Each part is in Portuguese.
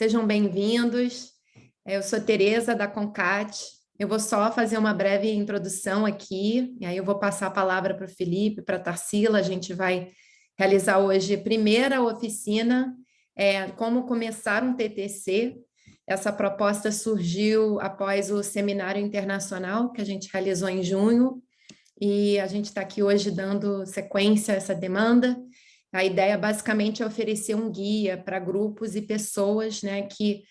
Sejam bem-vindos. Eu sou Tereza, da Concat. Eu vou só fazer uma breve introdução aqui, e aí eu vou passar a palavra para o Felipe, para a Tarsila. A gente vai realizar hoje a primeira oficina, como começar um TTC. Essa proposta surgiu após o seminário internacional que a gente realizou em junho, e a gente está aqui hoje dando sequência a essa demanda. A ideia basicamente é oferecer um guia para grupos e pessoas, né, que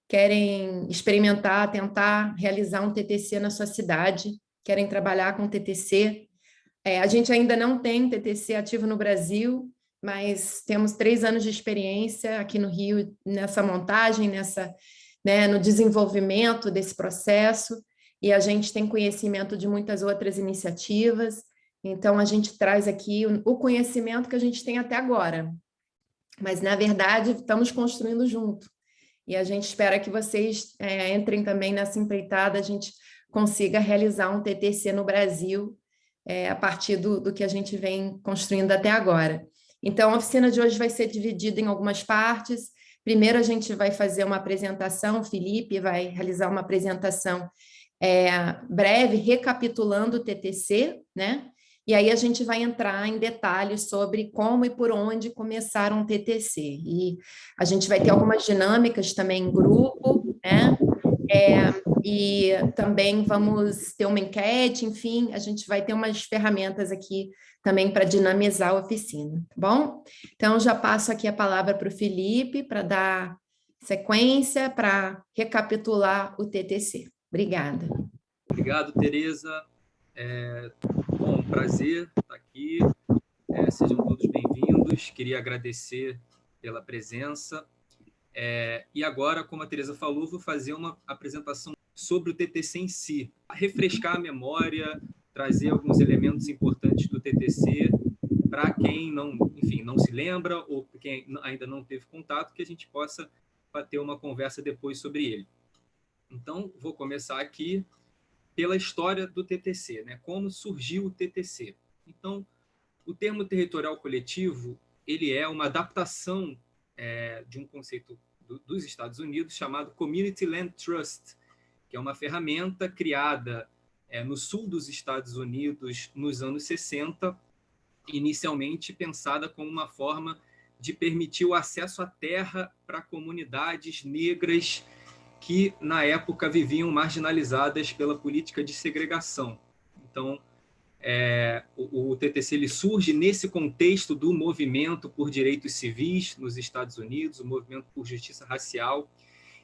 querem experimentar, tentar realizar um TTC na sua cidade, querem trabalhar com TTC. A gente ainda não tem TTC ativo no Brasil, mas temos 3 anos de experiência aqui no Rio nessa montagem, no desenvolvimento desse processo, e a gente tem conhecimento de muitas outras iniciativas. Então, a gente traz aqui o conhecimento que a gente tem até agora, mas, na verdade, estamos construindo junto. E a gente espera que vocês entrem também nessa empreitada, a gente consiga realizar um TTC no Brasil a partir do que a gente vem construindo até agora. Então, a oficina de hoje vai ser dividida em algumas partes. Primeiro, a gente vai fazer uma apresentação, o Felipe vai realizar uma apresentação breve, recapitulando o TTC, né? E aí a gente vai entrar em detalhes sobre como e por onde começar um TTC. E a gente vai ter algumas dinâmicas também em grupo, né? E também vamos ter uma enquete, enfim, a gente vai ter umas ferramentas aqui também para dinamizar a oficina, tá bom? Então, já passo aqui a palavra para o Felipe para dar sequência, para recapitular o TTC. Obrigada. Obrigado, Tereza. Bom, prazer estar aqui. Sejam todos bem-vindos. Queria agradecer pela presença. E agora, como a Tereza falou, vou fazer uma apresentação sobre o TTC em si, refrescar a memória, trazer alguns elementos importantes do TTC para quem não se lembra ou quem ainda não teve contato, que a gente possa ter uma conversa depois sobre ele. Então, vou começar aqui pela história do TTC, né? Como surgiu o TTC. Então, o termo territorial coletivo ele é uma adaptação de um conceito dos Estados Unidos chamado Community Land Trust, que é uma ferramenta criada no sul dos Estados Unidos nos anos 60, inicialmente pensada como uma forma de permitir o acesso à terra para comunidades negras que, na época, viviam marginalizadas pela política de segregação. Então, o TTC ele surge nesse contexto do movimento por direitos civis nos Estados Unidos, o movimento por justiça racial,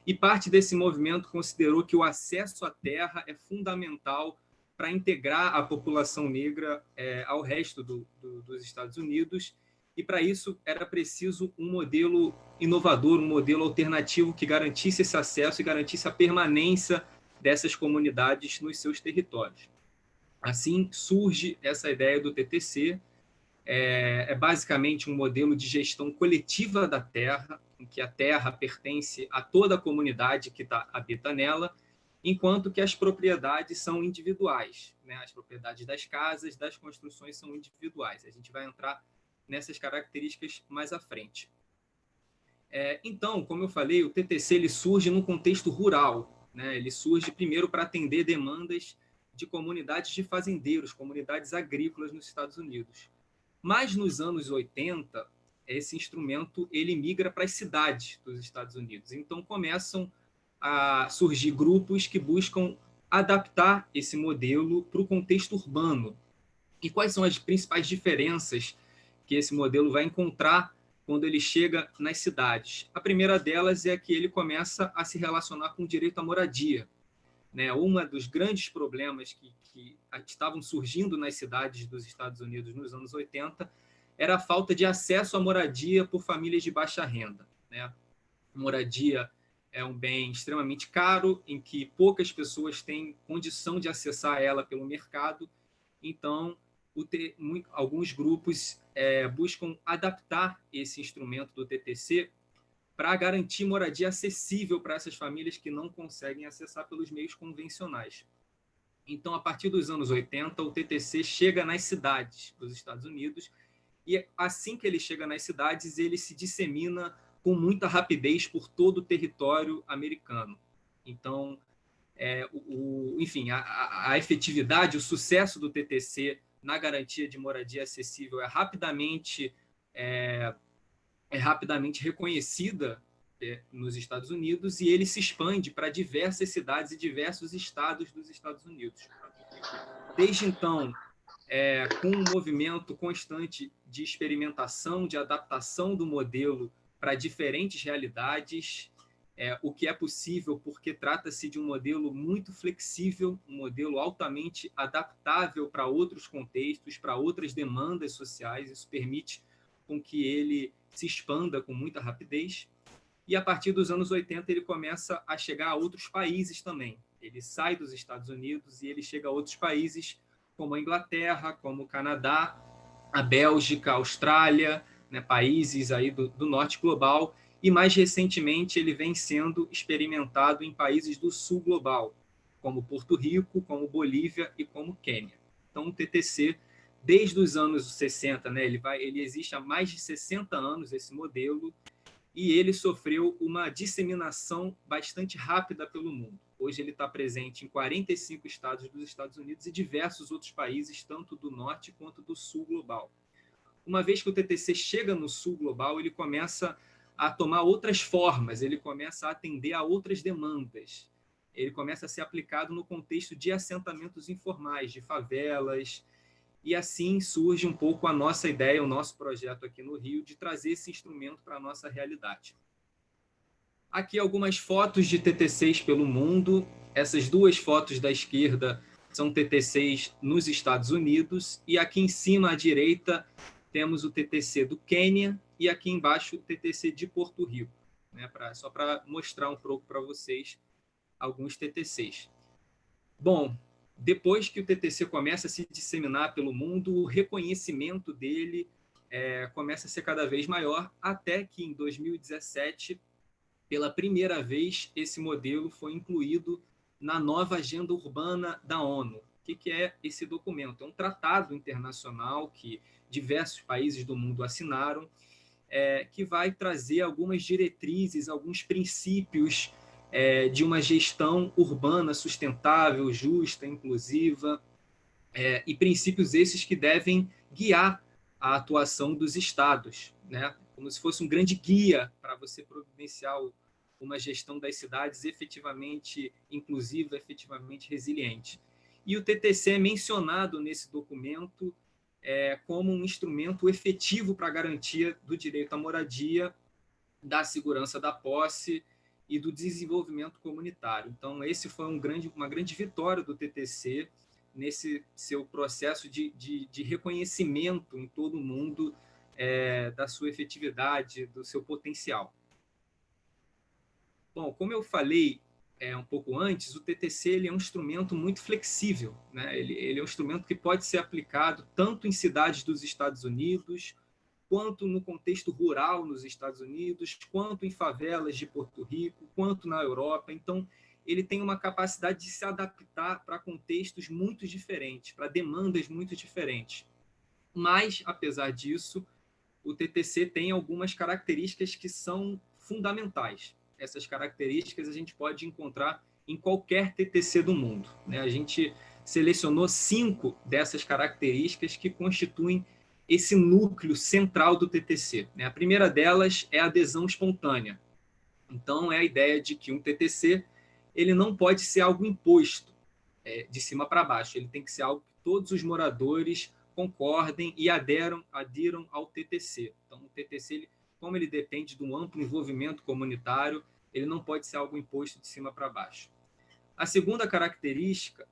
e parte desse movimento considerou que o acesso à terra é fundamental para integrar a população negra ao resto dos Estados Unidos, e para isso era preciso um modelo inovador, um modelo alternativo que garantisse esse acesso e garantisse a permanência dessas comunidades nos seus territórios. Assim surge essa ideia do TTC, basicamente um modelo de gestão coletiva da terra, em que a terra pertence a toda a comunidade que habita nela, enquanto que as propriedades são individuais, né? As propriedades das casas, das construções são individuais. A gente vai entrar nessas características mais à frente. Então, como eu falei, o TTC ele surge num contexto rural, né? Ele surge primeiro para atender demandas de comunidades de fazendeiros, comunidades agrícolas nos Estados Unidos. Mas nos anos 80, esse instrumento ele migra para as cidades dos Estados Unidos. Então começam a surgir grupos que buscam adaptar esse modelo para o contexto urbano. E quais são as principais diferenças que esse modelo vai encontrar quando ele chega nas cidades? A primeira delas é que ele começa a se relacionar com o direito à moradia, né? Um dos grandes problemas que estavam surgindo nas cidades dos Estados Unidos nos anos 80 era a falta de acesso à moradia por famílias de baixa renda, né? Moradia é um bem extremamente caro, em que poucas pessoas têm condição de acessar ela pelo mercado. Então, alguns grupos buscam adaptar esse instrumento do TTC para garantir moradia acessível para essas famílias que não conseguem acessar pelos meios convencionais. Então, a partir dos anos 80, o TTC chega nas cidades dos Estados Unidos, e assim que ele chega nas cidades, ele se dissemina com muita rapidez por todo o território americano. Então, enfim, a efetividade, o sucesso do TTC na garantia de moradia acessível é rapidamente reconhecida nos Estados Unidos, e ele se expande para diversas cidades e diversos estados dos Estados Unidos. Desde então, com um movimento constante de experimentação, de adaptação do modelo para diferentes realidades, o que é possível porque trata-se de um modelo muito flexível, um modelo altamente adaptável para outros contextos, para outras demandas sociais. Isso permite com que ele se expanda com muita rapidez. E a partir dos anos 80 ele começa a chegar a outros países também. Ele sai dos Estados Unidos e ele chega a outros países, como a Inglaterra, como o Canadá, a Bélgica, a Austrália, né, países aí do norte global, e mais recentemente ele vem sendo experimentado em países do sul global, como Porto Rico, como Bolívia e como Quênia. Então o TTC, desde os anos 60, né, ele existe há mais de 60 anos, esse modelo, e ele sofreu uma disseminação bastante rápida pelo mundo. Hoje ele está presente em 45 estados dos Estados Unidos e diversos outros países, tanto do norte quanto do sul global. Uma vez que o TTC chega no sul global, ele começa a tomar outras formas, ele começa a atender a outras demandas. Ele começa a ser aplicado no contexto de assentamentos informais, de favelas, e assim surge um pouco a nossa ideia, o nosso projeto aqui no Rio, de trazer esse instrumento para a nossa realidade. Aqui algumas fotos de TTCs pelo mundo. Essas duas fotos da esquerda são TTCs nos Estados Unidos, e aqui em cima à direita temos o TTC do Quênia e aqui embaixo o TTC de Porto Rico, né? Só para mostrar um pouco para vocês alguns TTCs. Bom, depois que o TTC começa a se disseminar pelo mundo, o reconhecimento dele começa a ser cada vez maior, até que em 2017, pela primeira vez, esse modelo foi incluído na nova Agenda Urbana da ONU. O que é esse documento? É um tratado internacional que diversos países do mundo assinaram, que vai trazer algumas diretrizes, alguns princípios de uma gestão urbana sustentável, justa, inclusiva, e princípios esses que devem guiar a atuação dos estados, né? Como se fosse um grande guia para você providenciar uma gestão das cidades efetivamente inclusiva, efetivamente resiliente. E o TTC é mencionado nesse documento como um instrumento efetivo para a garantia do direito à moradia, da segurança da posse e do desenvolvimento comunitário. Então, esse foi uma grande vitória do TTC nesse seu processo de reconhecimento em todo o mundo da sua efetividade, do seu potencial. Bom, como eu falei um pouco antes, o TTC ele é um instrumento muito flexível, né? Ele é um instrumento que pode ser aplicado tanto em cidades dos Estados Unidos, quanto no contexto rural nos Estados Unidos, quanto em favelas de Porto Rico, quanto na Europa. Então, ele tem uma capacidade de se adaptar para contextos muito diferentes, para demandas muito diferentes. Mas, apesar disso, o TTC tem algumas características que são fundamentais. Essas características a gente pode encontrar em qualquer TTC do mundo, né? A gente selecionou 5 dessas características que constituem esse núcleo central do TTC, né? A primeira delas é a adesão espontânea. Então, é a ideia de que um TTC ele não pode ser algo imposto de cima para baixo, ele tem que ser algo que todos os moradores concordem e adiram ao TTC. Então, o TTC, como ele depende de um amplo envolvimento comunitário, ele não pode ser algo imposto de cima para baixo. A segunda característica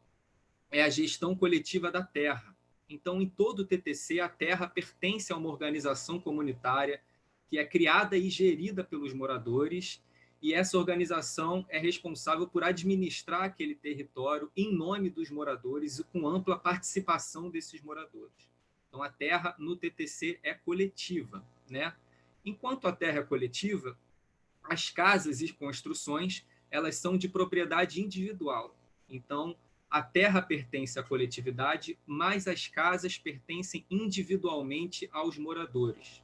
é a gestão coletiva da terra. Então, em todo o TTC, a terra pertence a uma organização comunitária que é criada e gerida pelos moradores, e essa organização é responsável por administrar aquele território em nome dos moradores e com ampla participação desses moradores. Então, a terra no TTC é coletiva, né? Enquanto a terra é coletiva, as casas e construções elas são de propriedade individual. Então, a terra pertence à coletividade, mas as casas pertencem individualmente aos moradores.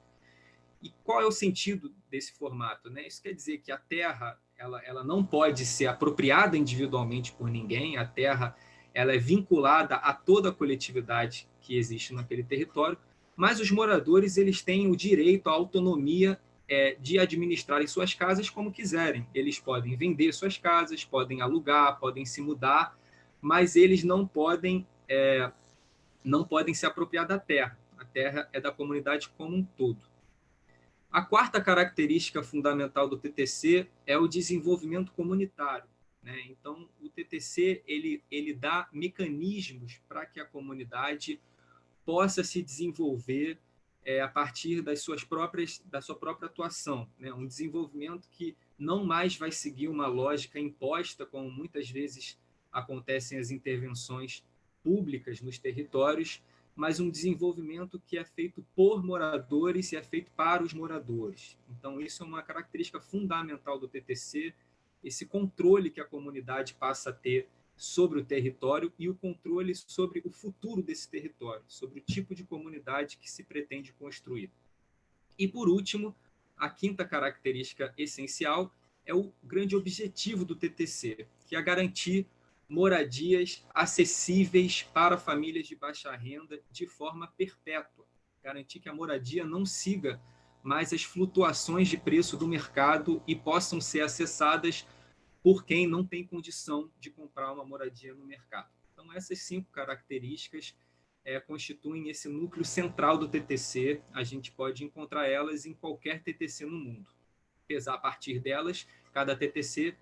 E qual é o sentido desse formato, né? Isso quer dizer que a terra ela não pode ser apropriada individualmente por ninguém, a terra ela é vinculada a toda a coletividade que existe naquele território, mas os moradores eles têm o direito à autonomia de administrarem suas casas como quiserem. Eles podem vender suas casas, podem alugar, podem se mudar, mas eles não podem se apropriar da terra. A terra é da comunidade como um todo. A quarta característica fundamental do TTC é o desenvolvimento comunitário, né? Então, o TTC ele dá mecanismos para que a comunidade possa se desenvolver a partir da sua própria atuação, né? Um desenvolvimento que não mais vai seguir uma lógica imposta, como muitas vezes acontecem as intervenções públicas nos territórios, mas um desenvolvimento que é feito por moradores e é feito para os moradores. Então, isso é uma característica fundamental do TTC, esse controle que a comunidade passa a ter sobre o território e o controle sobre o futuro desse território, sobre o tipo de comunidade que se pretende construir. E, por último, a quinta característica essencial é o grande objetivo do TTC, que é garantir moradias acessíveis para famílias de baixa renda de forma perpétua. Garantir que a moradia não siga mais as flutuações de preço do mercado e possam ser acessadas por quem não tem condição de comprar uma moradia no mercado. Então, essas 5 características constituem esse núcleo central do TTC. A gente pode encontrar elas em qualquer TTC no mundo. A partir delas, cada TTC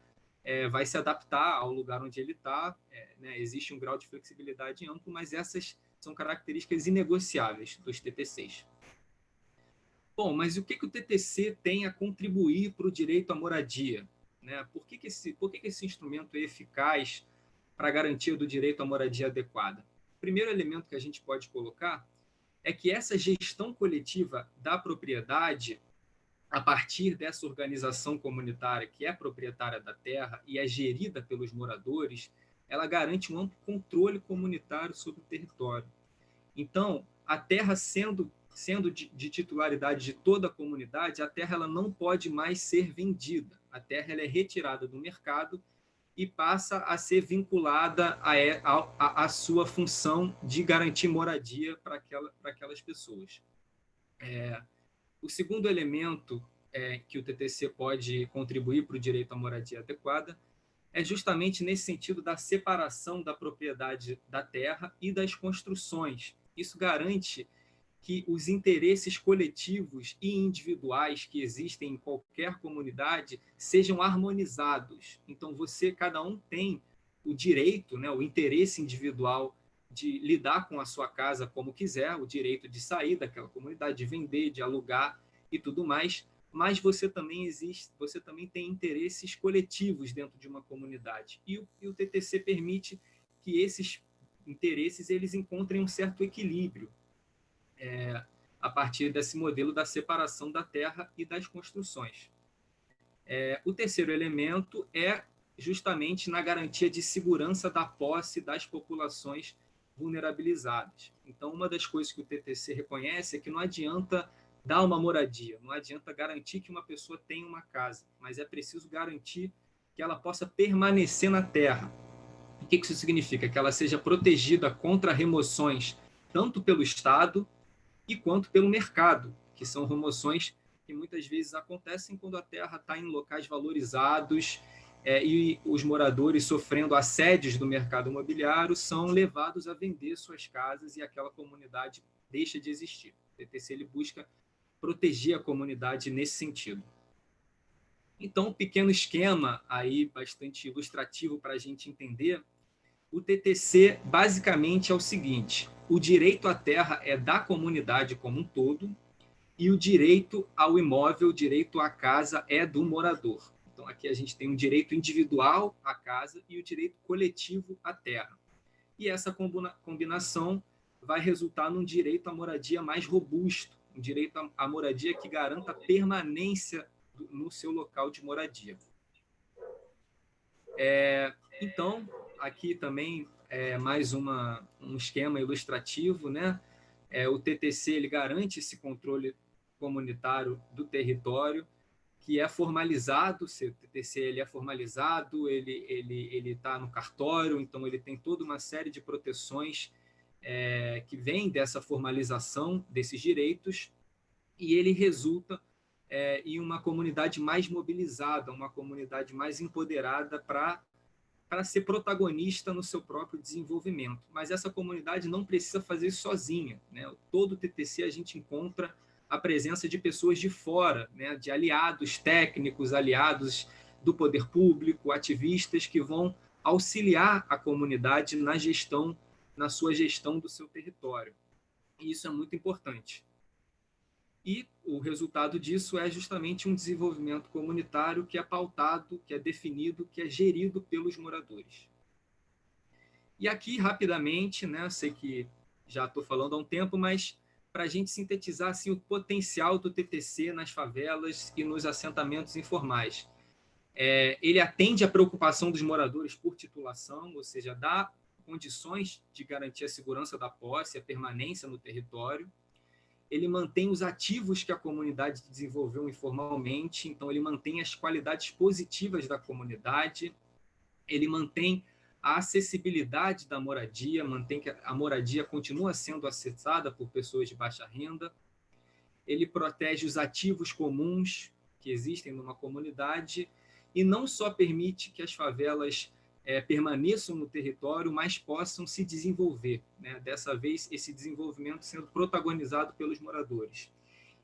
vai se adaptar ao lugar onde ele está. Né? Existe um grau de flexibilidade amplo, mas essas são características inegociáveis dos TTCs. Bom, mas o que o TTC tem a contribuir para o direito à moradia? Né? Por que esse instrumento é eficaz para a garantia do direito à moradia adequada? O primeiro elemento que a gente pode colocar é que essa gestão coletiva da propriedade, a partir dessa organização comunitária que é proprietária da terra e é gerida pelos moradores, ela garante um amplo controle comunitário sobre o território. Então, a terra sendo de titularidade de toda a comunidade, a terra ela não pode mais ser vendida. A terra ela é retirada do mercado e passa a ser vinculada à sua função de garantir moradia para aquelas pessoas. O segundo elemento que o TTC pode contribuir para o direito à moradia adequada é justamente nesse sentido da separação da propriedade da terra e das construções. Isso garante que os interesses coletivos e individuais que existem em qualquer comunidade sejam harmonizados. Então, cada um tem o direito, né, o interesse individual de lidar com a sua casa como quiser, o direito de sair daquela comunidade, de vender, de alugar e tudo mais, mas você também tem interesses coletivos dentro de uma comunidade. E o TTC permite que esses interesses eles encontrem um certo equilíbrio a partir desse modelo da separação da terra e das construções. O terceiro elemento é justamente na garantia de segurança da posse das populações vulnerabilizadas. Então, uma das coisas que o TTC reconhece é que não adianta dar uma moradia, não adianta garantir que uma pessoa tenha uma casa, mas é preciso garantir que ela possa permanecer na terra. O que isso significa? Que ela seja protegida contra remoções tanto pelo Estado e quanto pelo mercado, que são remoções que muitas vezes acontecem quando a terra está em locais valorizados e os moradores sofrendo assédios do mercado imobiliário são levados a vender suas casas e aquela comunidade deixa de existir. O TTC ele busca proteger a comunidade nesse sentido. Então, um pequeno esquema aí bastante ilustrativo para a gente entender. O TTC basicamente é o seguinte: o direito à terra é da comunidade como um todo e o direito ao imóvel, o direito à casa é do morador. Então aqui a gente tem um direito individual à casa e o direito coletivo à terra. E essa combinação vai resultar num direito à moradia mais robusto, um direito à moradia que garanta a permanência no seu local de moradia. Então, aqui também mais um esquema ilustrativo, né? O TTC ele garante esse controle comunitário do território, que é formalizado, o TTC ele é formalizado, ele está no cartório, então ele tem toda uma série de proteções que vêm dessa formalização desses direitos, e ele resulta em uma comunidade mais mobilizada, uma comunidade mais empoderada para ser protagonista no seu próprio desenvolvimento. Mas essa comunidade não precisa fazer isso sozinha, né? Todo o TTC a gente encontra a presença de pessoas de fora, né? De aliados técnicos, aliados do poder público, ativistas que vão auxiliar a comunidade na sua gestão do seu território. E isso é muito importante. E o resultado disso é justamente um desenvolvimento comunitário que é pautado, que é definido, que é gerido pelos moradores. E aqui, rapidamente, né, sei que já estou falando há um tempo, mas para a gente sintetizar assim, o potencial do TTC nas favelas e nos assentamentos informais. Ele atende à preocupação dos moradores por titulação, ou seja, dá condições de garantir a segurança da posse, a permanência no território. Ele mantém os ativos que a comunidade desenvolveu informalmente, então ele mantém as qualidades positivas da comunidade, ele mantém a acessibilidade da moradia, mantém que a moradia continua sendo acessada por pessoas de baixa renda, ele protege os ativos comuns que existem numa comunidade e não só permite que as favelas permaneçam no território, mas possam se desenvolver, né? Dessa vez, esse desenvolvimento sendo protagonizado pelos moradores.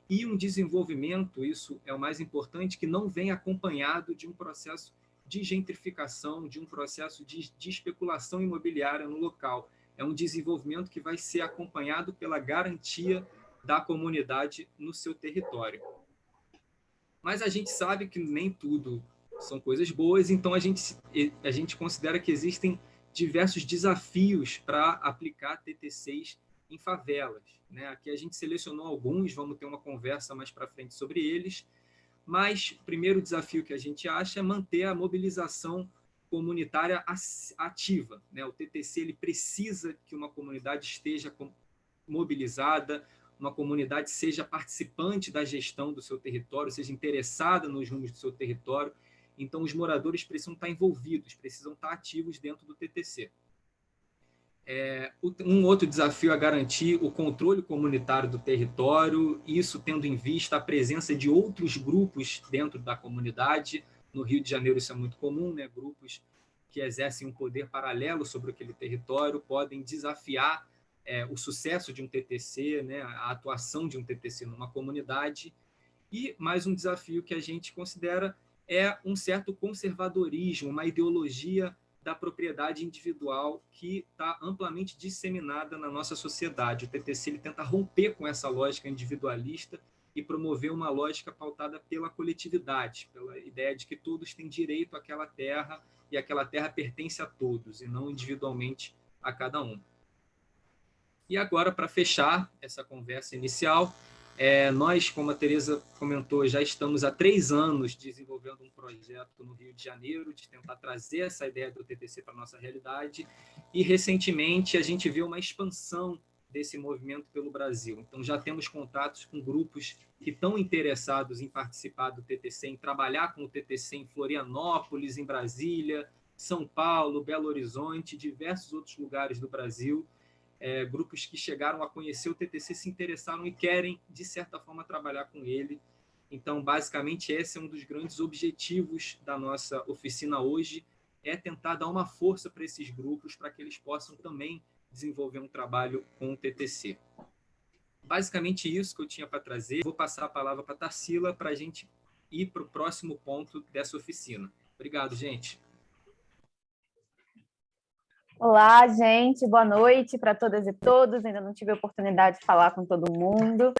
E um desenvolvimento, isso é o mais importante, que não vem acompanhado de um processo de gentrificação, de um processo de especulação imobiliária no local. É um desenvolvimento que vai ser acompanhado pela garantia da comunidade no seu território. Mas a gente sabe que nem tudo são coisas boas, então a gente considera que existem diversos desafios para aplicar TTCs em favelas, né? Aqui a gente selecionou alguns, vamos ter uma conversa mais para frente sobre eles, mas o primeiro desafio que a gente acha é manter a mobilização comunitária ativa, né? O TTC ele precisa que uma comunidade esteja mobilizada, uma comunidade seja participante da gestão do seu território, seja interessada nos rumos do seu território. Então, os moradores precisam estar envolvidos, precisam estar ativos dentro do TTC. Um outro desafio é garantir o controle comunitário do território, isso tendo em vista a presença de outros grupos dentro da comunidade. No Rio de Janeiro isso é muito comum, né? Grupos que exercem um poder paralelo sobre aquele território podem desafiar o sucesso de um TTC, né? A atuação de um TTC numa comunidade. E mais um desafio que a gente considera é um certo conservadorismo, uma ideologia da propriedade individual que está amplamente disseminada na nossa sociedade. O TTC ele tenta romper com essa lógica individualista e promover uma lógica pautada pela coletividade, pela ideia de que todos têm direito àquela terra e aquela terra pertence a todos e não individualmente a cada um. E agora, para fechar essa conversa inicial, nós, como a Teresa comentou, já estamos há 3 anos desenvolvendo um projeto no Rio de Janeiro de tentar trazer essa ideia do TTC para a nossa realidade e, recentemente, a gente viu uma expansão desse movimento pelo Brasil. Então, já temos contatos com grupos que estão interessados em participar do TTC, em trabalhar com o TTC em Florianópolis, em Brasília, São Paulo, Belo Horizonte, diversos outros lugares do Brasil. Grupos que chegaram a conhecer o TTC se interessaram e querem, de certa forma, trabalhar com ele. Então, basicamente, esse é um dos grandes objetivos da nossa oficina hoje, é tentar dar uma força para esses grupos, para que eles possam também desenvolver um trabalho com o TTC. Basicamente, isso que eu tinha para trazer. Vou passar a palavra para a Tarsila para a gente ir para o próximo ponto dessa oficina. Obrigado, gente. Olá, gente, boa noite para todas e todos. Ainda não tive a oportunidade de falar com todo mundo.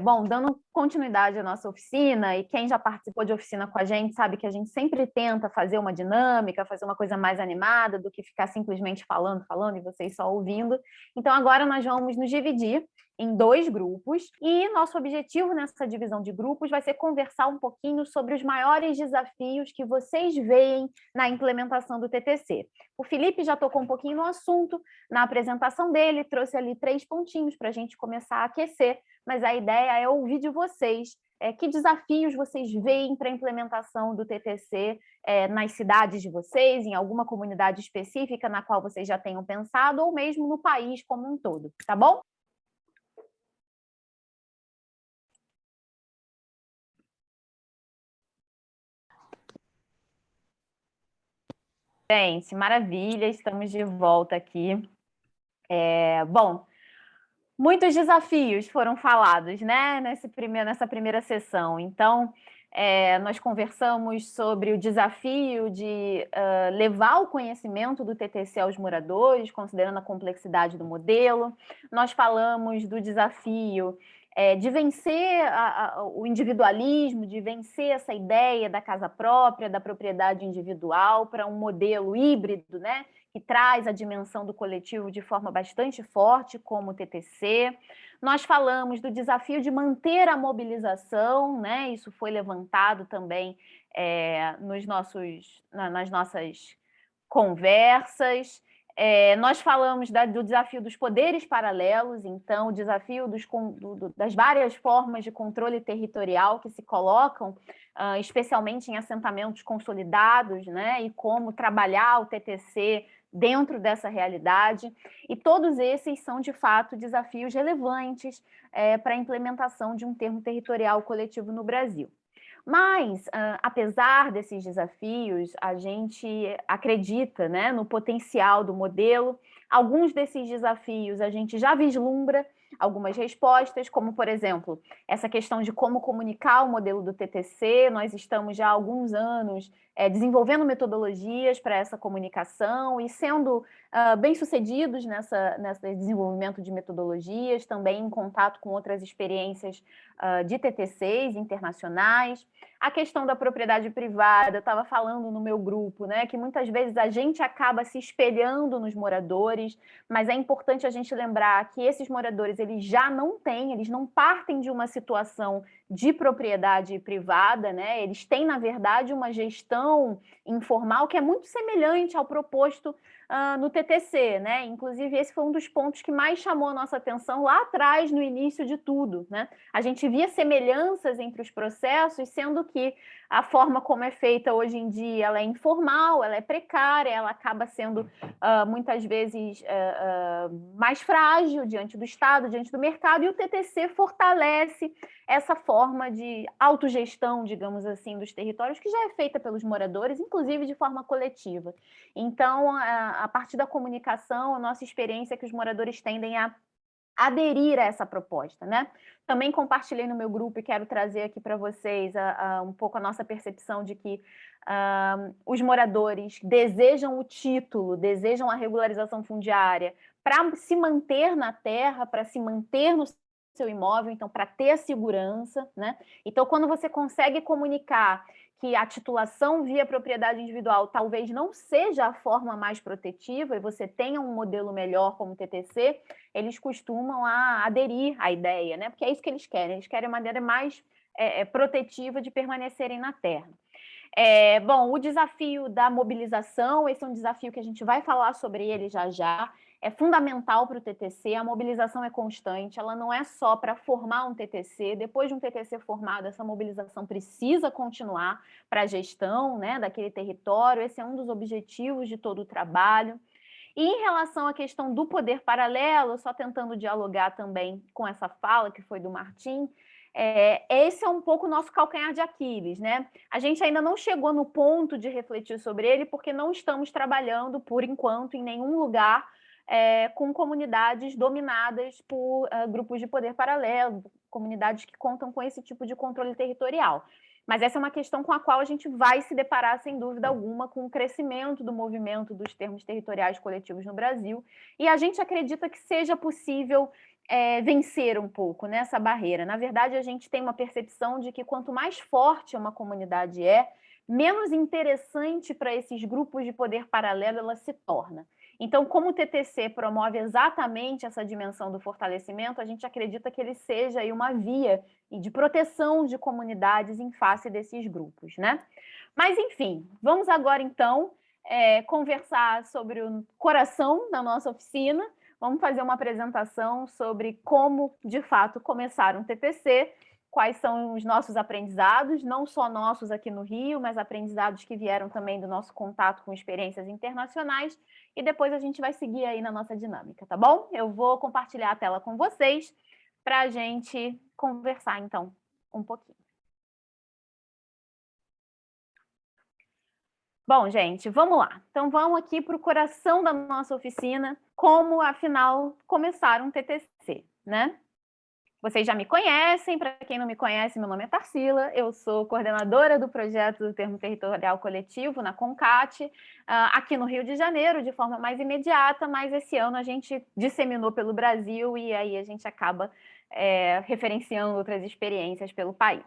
Bom, dando continuidade à nossa oficina, e quem já participou de oficina com a gente sabe que a gente sempre tenta fazer uma dinâmica, fazer uma coisa mais animada do que ficar simplesmente falando e vocês só ouvindo. Então, agora nós vamos nos dividir em 2 grupos, e nosso objetivo nessa divisão de grupos vai ser conversar um pouquinho sobre os maiores desafios que vocês veem na implementação do TTC. O Felipe já tocou um pouquinho no assunto na apresentação dele, trouxe ali 3 pontinhos para a gente começar a aquecer, mas a ideia é ouvir de vocês que desafios vocês veem para a implementação do TTC nas cidades de vocês, em alguma comunidade específica na qual vocês já tenham pensado, ou mesmo no país como um todo, tá bom? Gente, maravilha, estamos de volta aqui. Bom, muitos desafios foram falados, né, nessa primeira sessão. Então, nós conversamos sobre o desafio de levar o conhecimento do TTC aos moradores, considerando a complexidade do modelo. Nós falamos do desafio de vencer o individualismo, de vencer essa ideia da casa própria, da propriedade individual, para um modelo híbrido, né, que traz a dimensão do coletivo de forma bastante forte, como o TTC. Nós falamos do desafio de manter a mobilização, né? Isso foi levantado também nas nossas conversas. Nós falamos do desafio dos poderes paralelos, então, o desafio das várias formas de controle territorial que se colocam, especialmente em assentamentos consolidados, né? E como trabalhar o TTC dentro dessa realidade, e todos esses são, de fato, desafios relevantes para a implementação de um termo territorial coletivo no Brasil. Mas, apesar desses desafios, a gente acredita, né, no potencial do modelo. Alguns desses desafios a gente já vislumbra algumas respostas, como, por exemplo, essa questão de como comunicar o modelo do TTC. Nós estamos já há alguns anos desenvolvendo metodologias para essa comunicação e sendo bem-sucedidos nesse desenvolvimento de metodologias, também em contato com outras experiências de TTCs internacionais. A questão da propriedade privada, eu estava falando no meu grupo, né, que muitas vezes a gente acaba se espelhando nos moradores, mas é importante a gente lembrar que esses moradores eles não partem de uma situação de propriedade privada, né? Eles têm, na verdade, uma gestão informal que é muito semelhante ao proposto no TTC, né? Inclusive, esse foi um dos pontos que mais chamou a nossa atenção lá atrás, no início de tudo, né? A gente via semelhanças entre os processos, sendo que a forma como é feita hoje em dia, ela é informal, ela é precária, ela acaba sendo, muitas vezes, mais frágil diante do Estado, diante do mercado, e o TTC fortalece essa forma de autogestão, digamos assim, dos territórios, que já é feita pelos moradores, inclusive de forma coletiva. Então, a partir da comunicação, a nossa experiência é que os moradores tendem a aderir a essa proposta, né? Também compartilhei no meu grupo e quero trazer aqui para vocês um pouco a nossa percepção de que os moradores desejam o título, desejam a regularização fundiária para se manter na terra, para se manter no seu imóvel, então para ter a segurança, né? Então, quando você consegue comunicar que a titulação via propriedade individual talvez não seja a forma mais protetiva e você tenha um modelo melhor como o TTC, eles costumam aderir à ideia, né? Porque é isso que eles querem a maneira mais protetiva de permanecerem na terra. Bom, o desafio da mobilização, esse é um desafio que a gente vai falar sobre ele já já, é fundamental para o TTC, a mobilização é constante, ela não é só para formar um TTC, depois de um TTC formado, essa mobilização precisa continuar para a gestão, né, daquele território, esse é um dos objetivos de todo o trabalho. E em relação à questão do poder paralelo, só tentando dialogar também com essa fala que foi do Martim, esse é um pouco o nosso calcanhar de Aquiles, né? A gente ainda não chegou no ponto de refletir sobre ele, porque não estamos trabalhando, por enquanto, em nenhum lugar com comunidades dominadas por grupos de poder paralelo, comunidades que contam com esse tipo de controle territorial. Mas essa é uma questão com a qual a gente vai se deparar, sem dúvida alguma, com o crescimento do movimento dos termos territoriais coletivos no Brasil, e a gente acredita que seja possível vencer um pouco nessa barreira. Na verdade, a gente tem uma percepção de que quanto mais forte uma comunidade menos interessante para esses grupos de poder paralelo ela se torna. Então, como o TTC promove exatamente essa dimensão do fortalecimento, a gente acredita que ele seja aí uma via de proteção de comunidades em face desses grupos, né? Mas, enfim, vamos agora, então, conversar sobre o coração da nossa oficina. Vamos fazer uma apresentação sobre como, de fato, começar um TTC, quais são os nossos aprendizados, não só nossos aqui no Rio, mas aprendizados que vieram também do nosso contato com experiências internacionais, e depois a gente vai seguir aí na nossa dinâmica, tá bom? Eu vou compartilhar a tela com vocês para a gente conversar, então, um pouquinho. Bom, gente, vamos lá. Então, vamos aqui para o coração da nossa oficina, como, afinal, começar um TTC, né? Vocês já me conhecem, para quem não me conhece, meu nome é Tarsila, eu sou coordenadora do projeto do Termo Territorial Coletivo na CONCAT, aqui no Rio de Janeiro, de forma mais imediata, mas esse ano a gente disseminou pelo Brasil e aí a gente acaba referenciando outras experiências pelo país.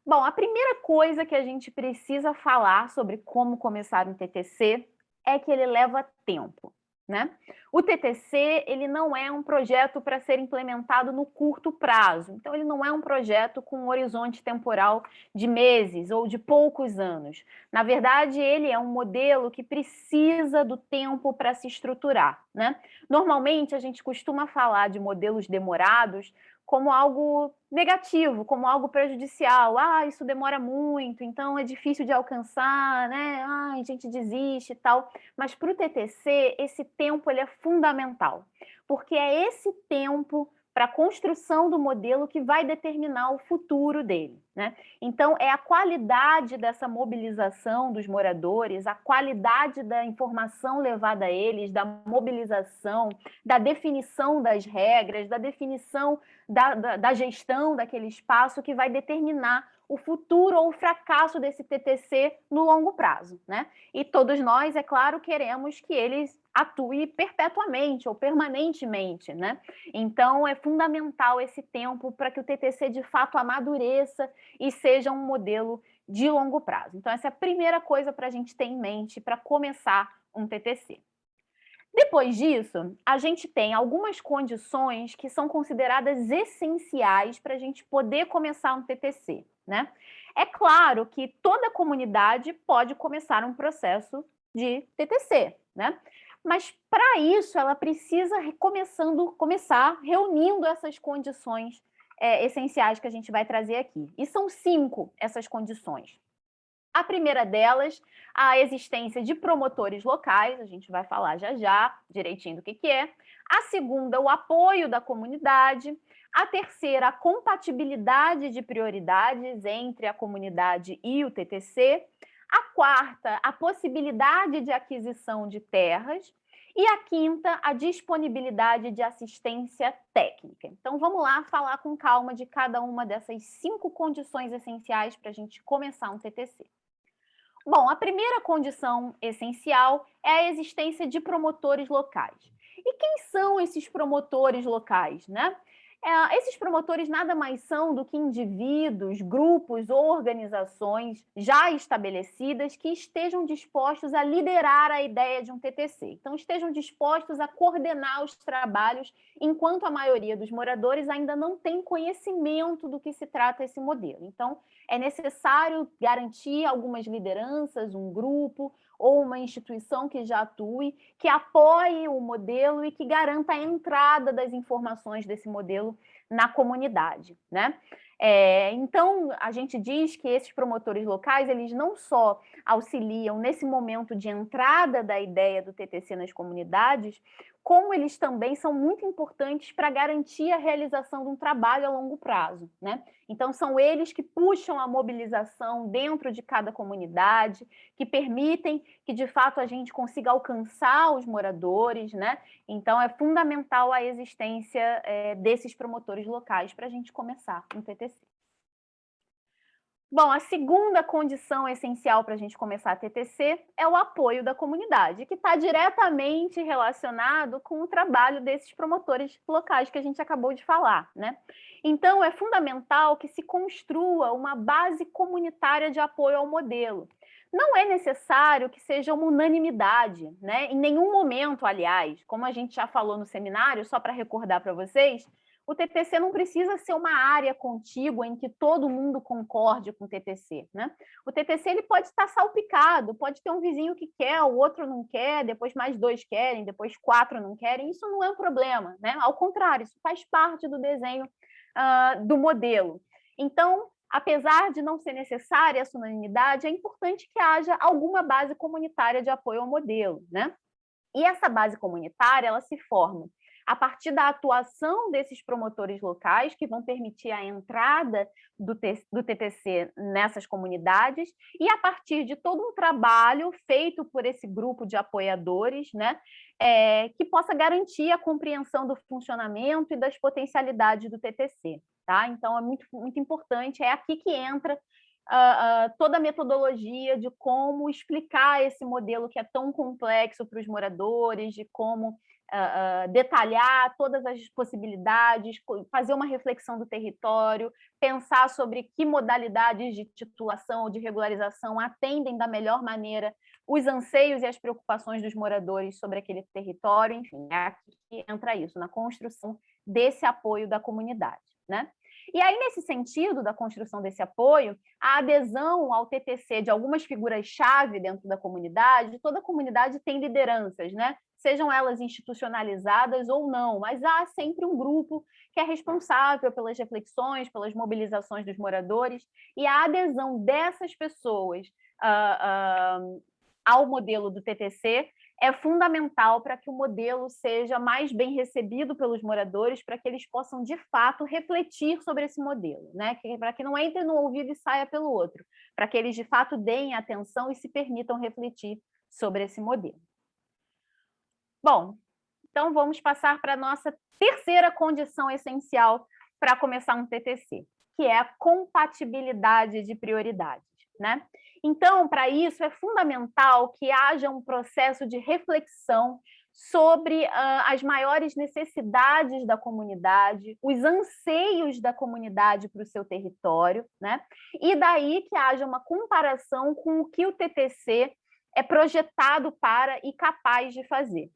Bom, a primeira coisa que a gente precisa falar sobre como começar um TTC é que ele leva tempo, né? O TTC, ele não é um projeto para ser implementado no curto prazo. Então, ele não é um projeto com um horizonte temporal de meses ou de poucos anos. Na verdade, ele é um modelo que precisa do tempo para se estruturar, né? Normalmente, a gente costuma falar de modelos demorados como algo negativo, como algo prejudicial. Ah, isso demora muito, então é difícil de alcançar, né? Ah, a gente desiste e tal. Mas para o TTC, esse tempo ele é fundamental, porque é esse tempo para a construção do modelo que vai determinar o futuro dele, né? Então, é a qualidade dessa mobilização dos moradores, a qualidade da informação levada a eles, da mobilização, da definição das regras, da definição da gestão daquele espaço que vai determinar o futuro ou o fracasso desse TTC no longo prazo, né? E todos nós, é claro, queremos que eles atue perpetuamente ou permanentemente, né? Então, é fundamental esse tempo para que o TTC, de fato, amadureça e seja um modelo de longo prazo. Então, essa é a primeira coisa para a gente ter em mente para começar um TTC. Depois disso, a gente tem algumas condições que são consideradas essenciais para a gente poder começar um TTC, né? É claro que toda comunidade pode começar um processo de TTC, né? Mas para isso ela precisa começar reunindo essas condições essenciais que a gente vai trazer aqui. E são 5 essas condições. A primeira delas, a existência de promotores locais, a gente vai falar já direitinho do que é. A segunda, o apoio da comunidade. A terceira, a compatibilidade de prioridades entre a comunidade e o TTC. A quarta, a possibilidade de aquisição de terras. E a quinta, a disponibilidade de assistência técnica. Então, vamos lá falar com calma de cada uma dessas 5 condições essenciais para a gente começar um TTC. Bom, a primeira condição essencial é a existência de promotores locais. E quem são esses promotores locais, né? Esses promotores nada mais são do que indivíduos, grupos ou organizações já estabelecidas que estejam dispostos a liderar a ideia de um TTC. Então, estejam dispostos a coordenar os trabalhos, enquanto a maioria dos moradores ainda não tem conhecimento do que se trata esse modelo. Então, é necessário garantir algumas lideranças, um grupo ou uma instituição que já atue, que apoie o modelo e que garanta a entrada das informações desse modelo na comunidade, né? Então, a gente diz que esses promotores locais, eles não só auxiliam nesse momento de entrada da ideia do TTC nas comunidades, como eles também são muito importantes para garantir a realização de um trabalho a longo prazo, né? Então, são eles que puxam a mobilização dentro de cada comunidade, que permitem que, de fato, a gente consiga alcançar os moradores, né? Então, é fundamental a existência desses promotores locais para a gente começar um TTC. Bom, a segunda condição essencial para a gente começar a TTC é o apoio da comunidade, que está diretamente relacionado com o trabalho desses promotores locais que a gente acabou de falar, né? Então, é fundamental que se construa uma base comunitária de apoio ao modelo. Não é necessário que seja uma unanimidade, né? Em nenhum momento, aliás, como a gente já falou no seminário, só para recordar para vocês, o TTC não precisa ser uma área contígua em que todo mundo concorde com o TTC, né? O TTC ele pode estar salpicado, pode ter um vizinho que quer, o outro não quer, depois mais 2 querem, depois 4 não querem. Isso não é um problema, né? Ao contrário, isso faz parte do desenho do modelo. Então, apesar de não ser necessária essa unanimidade, é importante que haja alguma base comunitária de apoio ao modelo, né? E essa base comunitária, ela se forma a partir da atuação desses promotores locais, que vão permitir a entrada do TTC nessas comunidades, e a partir de todo um trabalho feito por esse grupo de apoiadores, né, que possa garantir a compreensão do funcionamento e das potencialidades do TTC. Tá? Então, é muito, muito importante, é aqui que entra toda a metodologia de como explicar esse modelo que é tão complexo para os moradores, de como detalhar todas as possibilidades, fazer uma reflexão do território, pensar sobre que modalidades de titulação ou de regularização atendem da melhor maneira os anseios e as preocupações dos moradores sobre aquele território. Enfim, é aqui que entra isso, na construção desse apoio da comunidade, né? E aí, nesse sentido da construção desse apoio, a adesão ao TTC de algumas figuras-chave dentro da comunidade, toda a comunidade tem lideranças, né? Sejam elas institucionalizadas ou não, mas há sempre um grupo que é responsável pelas reflexões, pelas mobilizações dos moradores, e a adesão dessas pessoas ao modelo do TTC é fundamental para que o modelo seja mais bem recebido pelos moradores, para que eles possam, de fato, refletir sobre esse modelo, né? Para que não entre no ouvido e saia pelo outro, para que eles, de fato, deem atenção e se permitam refletir sobre esse modelo. Bom, então vamos passar para a nossa terceira condição essencial para começar um TTC, que é a compatibilidade de prioridades, né? Então, para isso, é fundamental que haja um processo de reflexão sobre as maiores necessidades da comunidade, os anseios da comunidade para o seu território, né? E daí que haja uma comparação com o que o TTC é projetado para e capaz de fazer.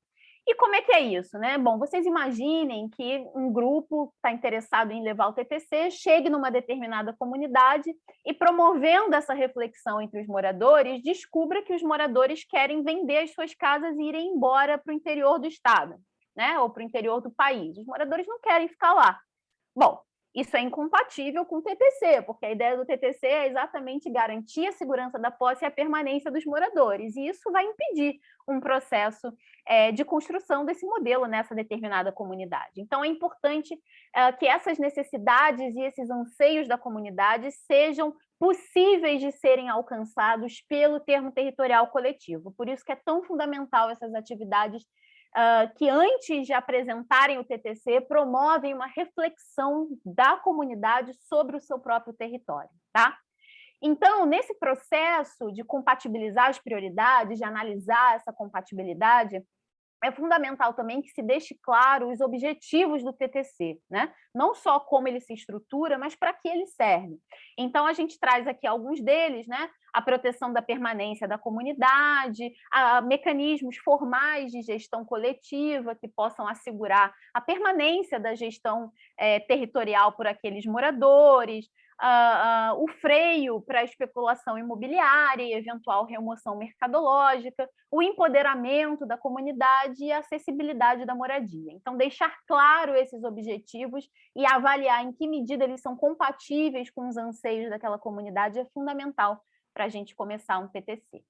E como é que é isso, né? Bom, vocês imaginem que um grupo está interessado em levar o TTC, chegue numa determinada comunidade e, promovendo essa reflexão entre os moradores, descubra que os moradores querem vender as suas casas e irem embora para o interior do estado, né? Ou para o interior do país. Os moradores não querem ficar lá. Bom, isso é incompatível com o TTC, porque a ideia do TTC é exatamente garantir a segurança da posse e a permanência dos moradores, e isso vai impedir um processo de construção desse modelo nessa determinada comunidade. Então, é importante que essas necessidades e esses anseios da comunidade sejam possíveis de serem alcançados pelo termo territorial coletivo. Por isso que é tão fundamental essas atividades que, antes de apresentarem o TTC, promovem uma reflexão da comunidade sobre o seu próprio território, tá? Então, nesse processo de compatibilizar as prioridades, de analisar essa compatibilidade, é fundamental também que se deixe claro os objetivos do TTC, né? Não só como ele se estrutura, mas para que ele serve. Então, a gente traz aqui alguns deles, né? A proteção da permanência da comunidade, mecanismos formais de gestão coletiva que possam assegurar a permanência da gestão territorial por aqueles moradores, o freio para a especulação imobiliária e eventual remoção mercadológica, o empoderamento da comunidade e a acessibilidade da moradia. Então, deixar claro esses objetivos e avaliar em que medida eles são compatíveis com os anseios daquela comunidade é fundamental para a gente começar um TTC.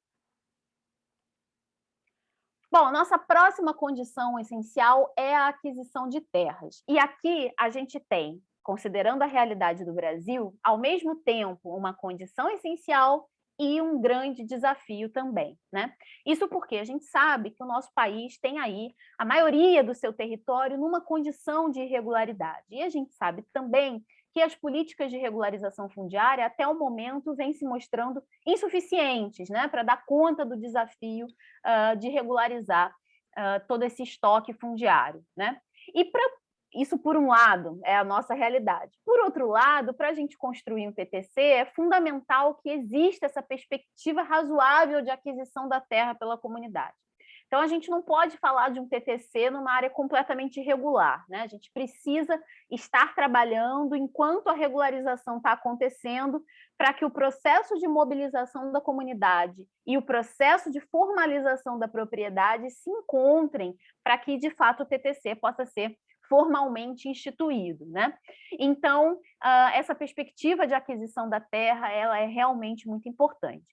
Bom, nossa próxima condição essencial é a aquisição de terras. E aqui a gente tem, considerando a realidade do Brasil, ao mesmo tempo uma condição essencial e um grande desafio também, né? Isso porque a gente sabe que o nosso país tem aí a maioria do seu território numa condição de irregularidade. E a gente sabe também que as políticas de regularização fundiária, até o momento, vêm se mostrando insuficientes, né, para dar conta do desafio de regularizar todo esse estoque fundiário, né? E para isso, por um lado, é a nossa realidade. Por outro lado, para a gente construir um TTC, é fundamental que exista essa perspectiva razoável de aquisição da terra pela comunidade. Então, a gente não pode falar de um TTC numa área completamente irregular, né? A gente precisa estar trabalhando enquanto a regularização está acontecendo para que o processo de mobilização da comunidade e o processo de formalização da propriedade se encontrem para que, de fato, o TTC possa ser formalmente instituído, né? Então, essa perspectiva de aquisição da terra, ela é realmente muito importante.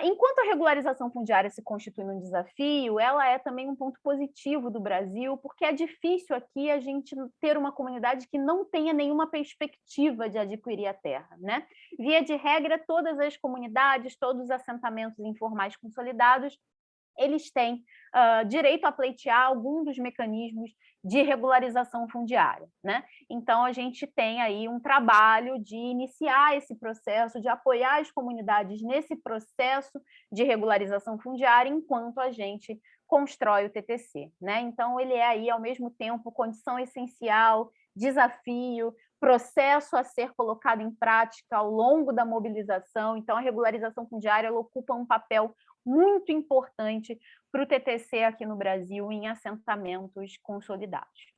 Enquanto a regularização fundiária se constitui um desafio, ela é também um ponto positivo do Brasil, porque é difícil aqui a gente ter uma comunidade que não tenha nenhuma perspectiva de adquirir a terra, né? Via de regra, todas as comunidades, todos os assentamentos informais consolidados, eles têm direito a pleitear algum dos mecanismos de regularização fundiária, né? Então, a gente tem aí um trabalho de iniciar esse processo, de apoiar as comunidades nesse processo de regularização fundiária, enquanto a gente constrói o TTC, né? Então, ele é aí, ao mesmo tempo, condição essencial, desafio, processo a ser colocado em prática ao longo da mobilização. Então, a regularização fundiária ela ocupa um papel muito importante para o TTC aqui no Brasil em assentamentos consolidados.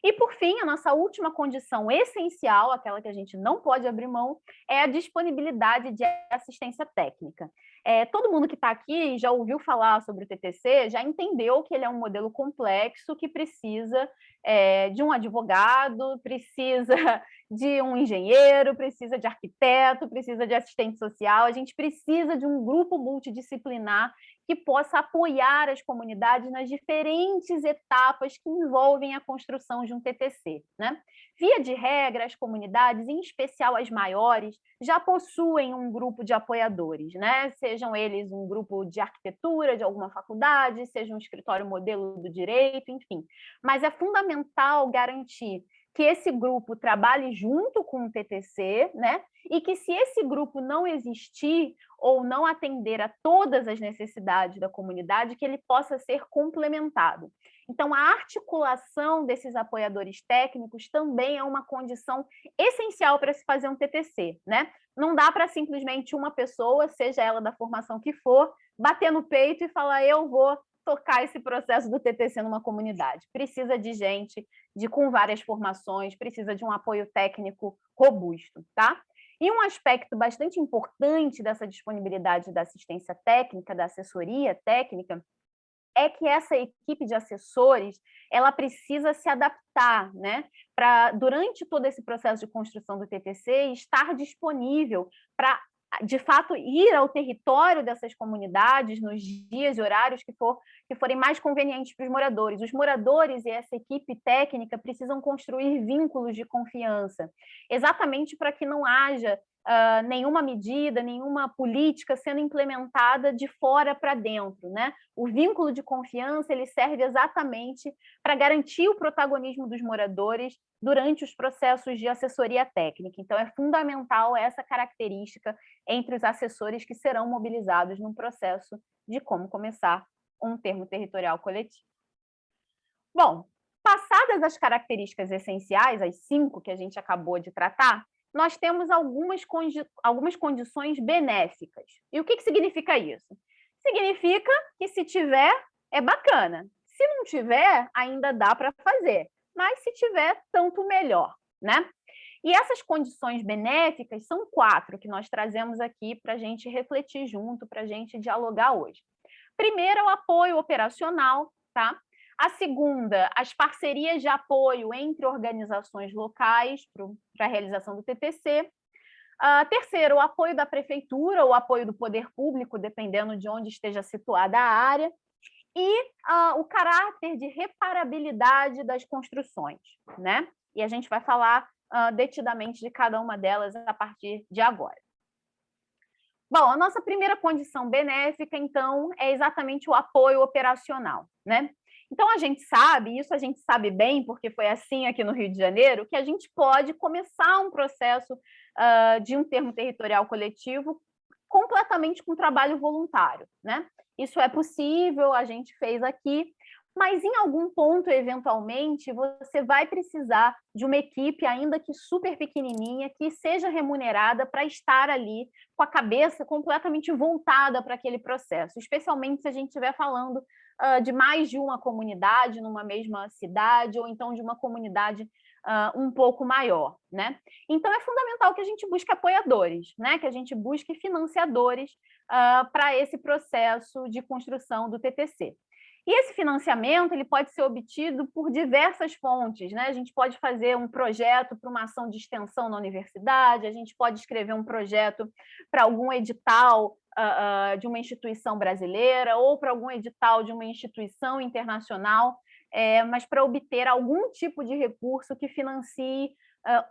E, por fim, a nossa última condição essencial, aquela que a gente não pode abrir mão, é a disponibilidade de assistência técnica. Todo mundo que está aqui já ouviu falar sobre o TTC, já entendeu que ele é um modelo complexo que precisa de um advogado, precisa de um engenheiro, precisa de arquiteto, precisa de assistente social, a gente precisa de um grupo multidisciplinar que possa apoiar as comunidades nas diferentes etapas que envolvem a construção de um TTC, né? Via de regra, as comunidades, em especial as maiores, já possuem um grupo de apoiadores, né? Sejam eles um grupo de arquitetura de alguma faculdade, seja um escritório modelo do direito, enfim. Mas é fundamental garantir que esse grupo trabalhe junto com o TTC, né? E que, se esse grupo não existir ou não atender a todas as necessidades da comunidade, que ele possa ser complementado. Então, a articulação desses apoiadores técnicos também é uma condição essencial para se fazer um TTC, né? Não dá para simplesmente uma pessoa, seja ela da formação que for, bater no peito e falar: eu vou tocar esse processo do TTC numa comunidade. Precisa de gente com várias formações, precisa de um apoio técnico robusto, tá? E um aspecto bastante importante dessa disponibilidade da assistência técnica, da assessoria técnica, é que essa equipe de assessores ela precisa se adaptar, né? Para, durante todo esse processo de construção do TTC, estar disponível para, de fato, ir ao território dessas comunidades nos dias e horários que forem mais convenientes para os moradores. Os moradores e essa equipe técnica precisam construir vínculos de confiança, exatamente para que não haja nenhuma medida, nenhuma política sendo implementada de fora para dentro, né? O vínculo de confiança ele serve exatamente para garantir o protagonismo dos moradores durante os processos de assessoria técnica. Então, é fundamental essa característica entre os assessores que serão mobilizados no processo de como começar um termo territorial coletivo. Bom, passadas as características essenciais, as 5 que a gente acabou de tratar, nós temos algumas condições benéficas. E o que significa isso? Significa que, se tiver, é bacana. Se não tiver, ainda dá para fazer. Mas, se tiver, tanto melhor, né? E essas condições benéficas são 4 que nós trazemos aqui para a gente refletir junto, para a gente dialogar hoje. Primeiro é o apoio operacional, tá? A segunda, as parcerias de apoio entre organizações locais para a realização do TTC. Terceiro, o apoio da prefeitura, o apoio do poder público, dependendo de onde esteja situada a área. E o caráter de reparabilidade das construções, né? E a gente vai falar detidamente de cada uma delas a partir de agora. Bom, a nossa primeira condição benéfica, então, é exatamente o apoio operacional, né? Então, a gente sabe bem, porque foi assim aqui no Rio de Janeiro, que a gente pode começar um processo de um termo territorial coletivo completamente com trabalho voluntário, né? Isso é possível, a gente fez aqui, mas em algum ponto, eventualmente, você vai precisar de uma equipe, ainda que super pequenininha, que seja remunerada para estar ali com a cabeça completamente voltada para aquele processo, especialmente se a gente estiver falando de mais de uma comunidade numa mesma cidade, ou então de uma comunidade um pouco maior, né? Então, é fundamental que a gente busque apoiadores, né? Que a gente busque financiadores para esse processo de construção do TTC. E esse financiamento ele pode ser obtido por diversas fontes, né? A gente pode fazer um projeto para uma ação de extensão na universidade, a gente pode escrever um projeto para algum edital de uma instituição brasileira ou para algum edital de uma instituição internacional, mas para obter algum tipo de recurso que financie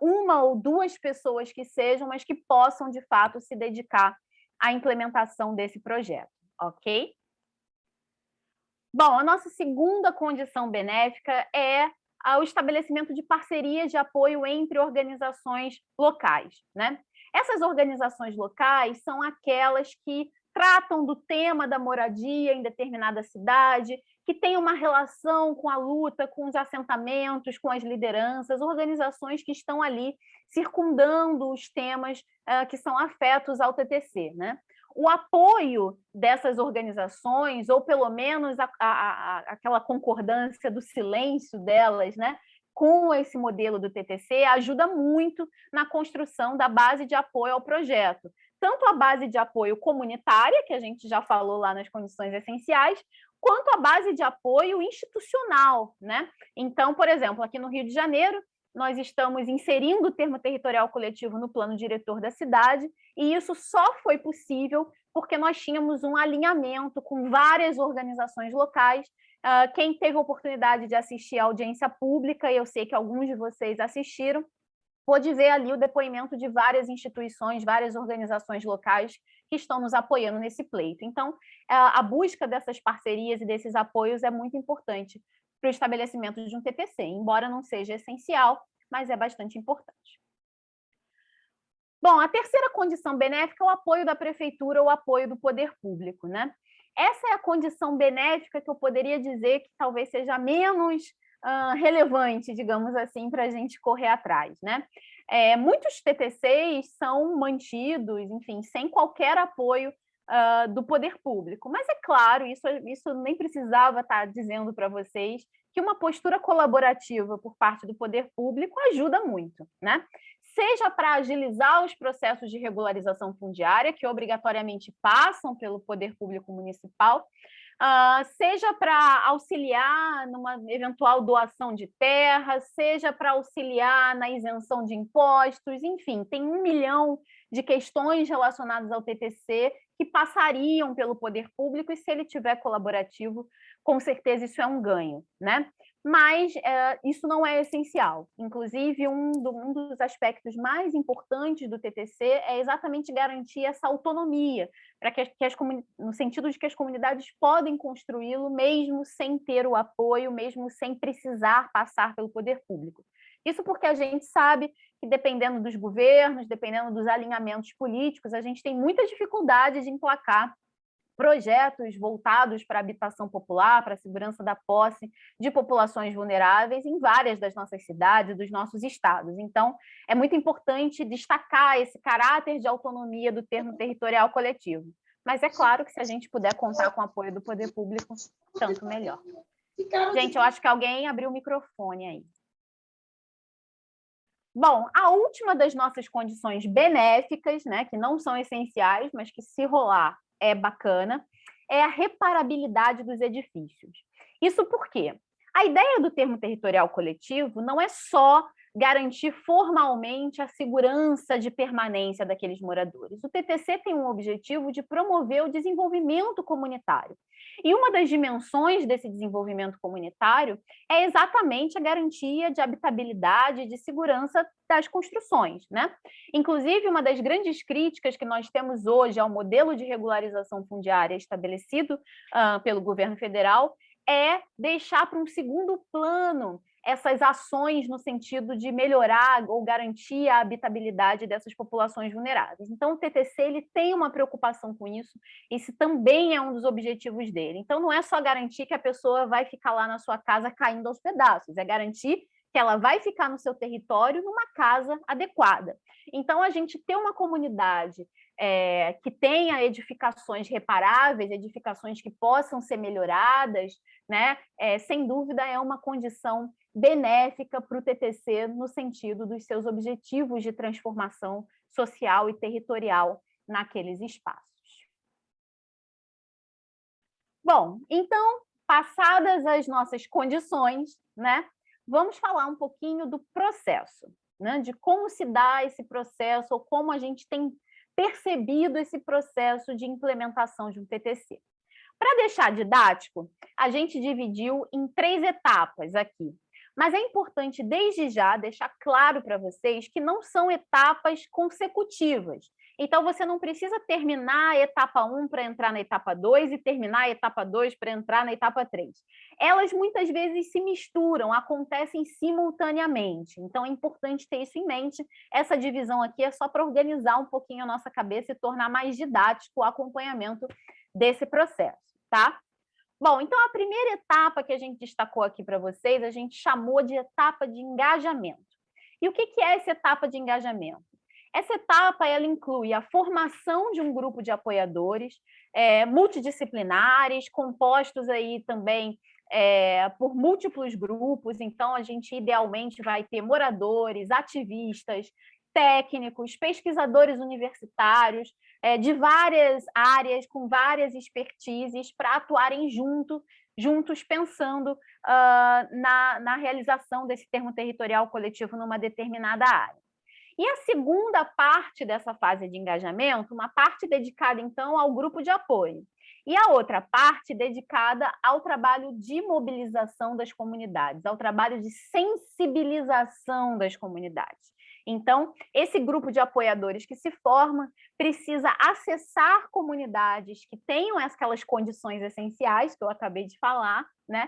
uma ou duas pessoas que sejam, mas que possam, de fato, se dedicar à implementação desse projeto, ok? Bom, a nossa segunda condição benéfica é o estabelecimento de parcerias de apoio entre organizações locais, né? Essas organizações locais são aquelas que tratam do tema da moradia em determinada cidade, que têm uma relação com a luta, com os assentamentos, com as lideranças, organizações que estão ali circundando os temas que são afetos ao TTC, né? O apoio dessas organizações, ou pelo menos aquela concordância do silêncio delas, né, com esse modelo do TTC, ajuda muito na construção da base de apoio ao projeto. Tanto a base de apoio comunitária, que a gente já falou lá nas condições essenciais, quanto a base de apoio institucional, né? Então, por exemplo, aqui no Rio de Janeiro, nós estamos inserindo o termo territorial coletivo no plano diretor da cidade, e isso só foi possível porque nós tínhamos um alinhamento com várias organizações locais. Quem teve a oportunidade de assistir à audiência pública, e eu sei que alguns de vocês assistiram, pôde ver ali o depoimento de várias instituições, várias organizações locais que estão nos apoiando nesse pleito. Então, a busca dessas parcerias e desses apoios é muito importante para o estabelecimento de um TTC, embora não seja essencial, mas é bastante importante. Bom, a terceira condição benéfica é o apoio da prefeitura ou o apoio do poder público, né? Essa é a condição benéfica que eu poderia dizer que talvez seja menos relevante, digamos assim, para a gente correr atrás, né? Muitos TTCs são mantidos, enfim, sem qualquer apoio do poder público. Mas é claro, isso nem precisava estar dizendo para vocês, que uma postura colaborativa por parte do poder público ajuda muito, né? Seja para agilizar os processos de regularização fundiária, que obrigatoriamente passam pelo poder público municipal, seja para auxiliar numa eventual doação de terra, seja para auxiliar na isenção de impostos, enfim, tem 1 milhão de questões relacionadas ao TTC que passariam pelo poder público, e se ele tiver colaborativo, com certeza isso é um ganho, né? Mas isso não é essencial. Inclusive, um dos aspectos mais importantes do TTC é exatamente garantir essa autonomia, para que no sentido de que as comunidades podem construí-lo mesmo sem ter o apoio, mesmo sem precisar passar pelo poder público. Isso porque a gente sabe que, dependendo dos governos, dependendo dos alinhamentos políticos, a gente tem muita dificuldade de emplacar projetos voltados para a habitação popular, para a segurança da posse de populações vulneráveis em várias das nossas cidades, dos nossos estados. Então, é muito importante destacar esse caráter de autonomia do termo territorial coletivo. Mas é claro que, se a gente puder contar com o apoio do poder público, tanto melhor. Gente, eu acho que alguém abriu o microfone aí. Bom, a última das nossas condições benéficas, né, que não são essenciais, mas que, se rolar, é bacana, é a reparabilidade dos edifícios. Isso porque a ideia do termo territorial coletivo não é só garantir formalmente a segurança de permanência daqueles moradores. O TTC tem um objetivo de promover o desenvolvimento comunitário. E uma das dimensões desse desenvolvimento comunitário é exatamente a garantia de habitabilidade e de segurança das construções, né? Inclusive, uma das grandes críticas que nós temos hoje ao modelo de regularização fundiária estabelecido pelo governo federal é deixar para um segundo plano essas ações no sentido de melhorar ou garantir a habitabilidade dessas populações vulneráveis. Então, o TTC ele tem uma preocupação com isso, esse também é um dos objetivos dele. Então, não é só garantir que a pessoa vai ficar lá na sua casa caindo aos pedaços, é garantir que ela vai ficar no seu território numa casa adequada. Então, a gente ter uma comunidade que tenha edificações reparáveis, edificações que possam ser melhoradas, né? Sem dúvida é uma condição benéfica para o TTC no sentido dos seus objetivos de transformação social e territorial naqueles espaços. Bom, então, passadas as nossas condições, né? Vamos falar um pouquinho do processo, né? De como se dá esse processo, ou como a gente tem percebido esse processo de implementação de um TTC. Para deixar didático, a gente dividiu em 3 etapas aqui. Mas é importante, desde já, deixar claro para vocês que não são etapas consecutivas. Então, você não precisa terminar a etapa 1 para entrar na etapa 2 e terminar a etapa 2 para entrar na etapa 3. Elas, muitas vezes, se misturam, acontecem simultaneamente. Então, é importante ter isso em mente. Essa divisão aqui é só para organizar um pouquinho a nossa cabeça e tornar mais didático o acompanhamento desse processo, tá? Bom, então a primeira etapa que a gente destacou aqui para vocês, a gente chamou de etapa de engajamento. E o que é essa etapa de engajamento? Essa etapa ela inclui a formação de um grupo de apoiadores multidisciplinares, compostos aí também por múltiplos grupos. Então, a gente idealmente vai ter moradores, ativistas, técnicos, pesquisadores universitários, de várias áreas, com várias expertises, para atuarem juntos pensando na realização desse termo territorial coletivo numa determinada área. E a segunda parte dessa fase de engajamento, uma parte dedicada, então, ao grupo de apoio, e a outra parte dedicada ao trabalho de mobilização das comunidades, ao trabalho de sensibilização das comunidades. Então, esse grupo de apoiadores que se forma precisa acessar comunidades que tenham aquelas condições essenciais que eu acabei de falar, né?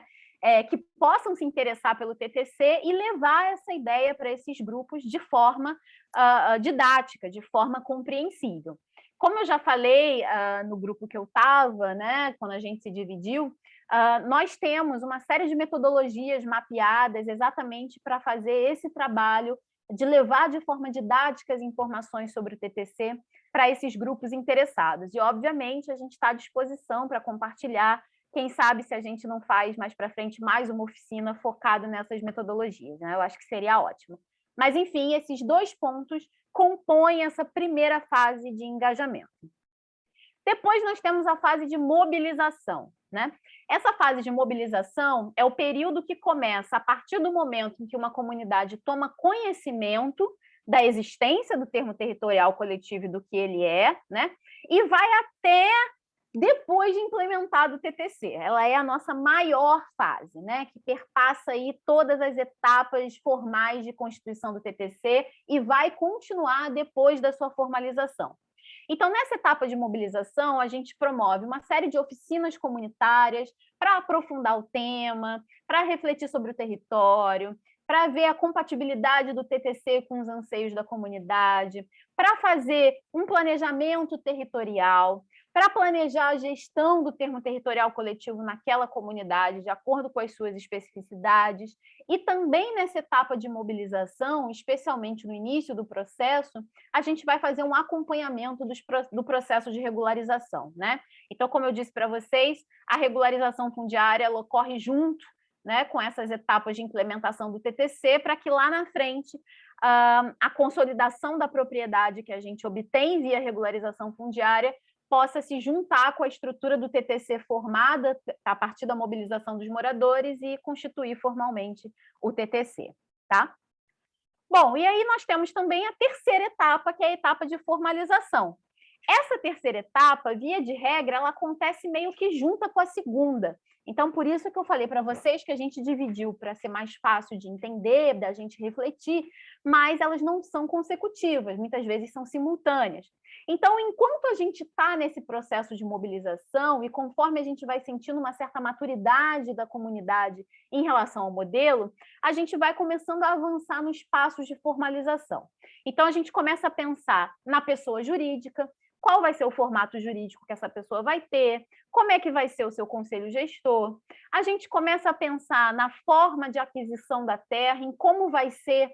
Que possam se interessar pelo TTC e levar essa ideia para esses grupos de forma didática, de forma compreensível. Como eu já falei no grupo que eu estava, né, quando a gente se dividiu, nós temos uma série de metodologias mapeadas exatamente para fazer esse trabalho de levar de forma didática as informações sobre o TTC para esses grupos interessados. E, obviamente, a gente está à disposição para compartilhar. Quem sabe se a gente não faz mais para frente mais uma oficina focada nessas metodologias, né? Eu acho que seria ótimo. Mas, enfim, esses 2 pontos compõem essa primeira fase de engajamento. Depois nós temos a fase de mobilização, né? Essa fase de mobilização é o período que começa a partir do momento em que uma comunidade toma conhecimento da existência do termo territorial coletivo e do que ele é, né? E vai até depois de implementado o TTC. Ela é a nossa maior fase, né? Que perpassa aí todas as etapas formais de constituição do TTC e vai continuar depois da sua formalização. Então, nessa etapa de mobilização, a gente promove uma série de oficinas comunitárias para aprofundar o tema, para refletir sobre o território, para ver a compatibilidade do TTC com os anseios da comunidade, para fazer um planejamento territorial, para planejar a gestão do termo territorial coletivo naquela comunidade, de acordo com as suas especificidades. E também nessa etapa de mobilização, especialmente no início do processo, a gente vai fazer um acompanhamento do processo de regularização, né? Então, como eu disse para vocês, a regularização fundiária ela ocorre junto, né, com essas etapas de implementação do TTC, para que lá na frente a consolidação da propriedade que a gente obtém via regularização fundiária possa se juntar com a estrutura do TTC formada a partir da mobilização dos moradores e constituir formalmente o TTC, tá? Bom, e aí nós temos também a terceira etapa, que é a etapa de formalização. Essa terceira etapa, via de regra, ela acontece meio que junta com a segunda. Então, por isso que eu falei para vocês que a gente dividiu para ser mais fácil de entender, da gente refletir, mas elas não são consecutivas, muitas vezes são simultâneas. Então, enquanto a gente está nesse processo de mobilização e conforme a gente vai sentindo uma certa maturidade da comunidade em relação ao modelo, a gente vai começando a avançar nos passos de formalização. Então, a gente começa a pensar na pessoa jurídica, qual vai ser o formato jurídico que essa pessoa vai ter, como é que vai ser o seu conselho gestor. A gente começa a pensar na forma de aquisição da terra, em como vai ser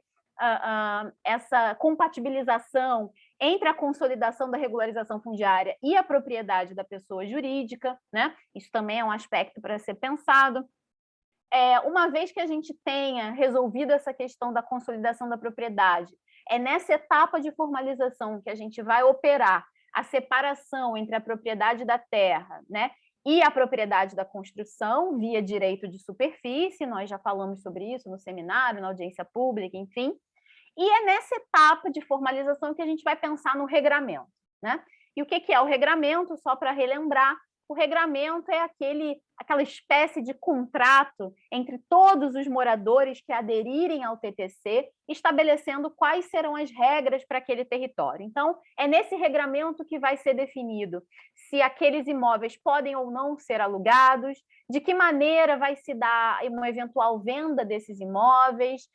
essa compatibilização entre a consolidação da regularização fundiária e a propriedade da pessoa jurídica, né? Isso também é um aspecto para ser pensado. Uma vez que a gente tenha resolvido essa questão da consolidação da propriedade, é nessa etapa de formalização que a gente vai operar a separação entre a propriedade da terra, né, e a propriedade da construção via direito de superfície. Nós já falamos sobre isso no seminário, na audiência pública, enfim. E é nessa etapa de formalização que a gente vai pensar no regramento, né? E o que é o regramento? Só para relembrar, o regramento é aquela espécie de contrato entre todos os moradores que aderirem ao TTC, estabelecendo quais serão as regras para aquele território. Então, é nesse regramento que vai ser definido se aqueles imóveis podem ou não ser alugados, de que maneira vai se dar uma eventual venda desses imóveis,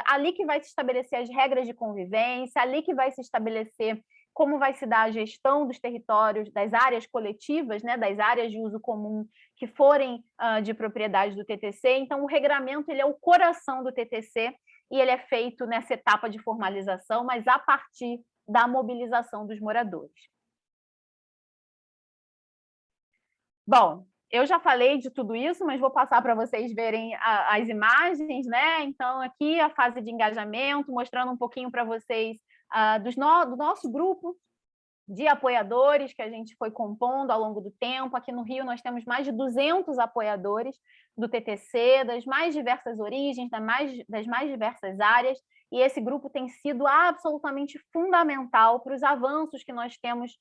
ali que vai se estabelecer as regras de convivência, ali que vai se estabelecer como vai se dar a gestão dos territórios, das áreas coletivas, né, das áreas de uso comum que forem de propriedade do TTC. Então, o regramento ele é o coração do TTC e ele é feito nessa etapa de formalização, mas a partir da mobilização dos moradores. Bom, eu já falei de tudo isso, mas vou passar para vocês verem as imagens, né? Então, aqui a fase de engajamento, mostrando um pouquinho para vocês do nosso grupo de apoiadores que a gente foi compondo ao longo do tempo. Aqui no Rio nós temos mais de 200 apoiadores do TTC, das mais diversas origens, das mais diversas áreas, e esse grupo tem sido absolutamente fundamental para os avanços que nós temos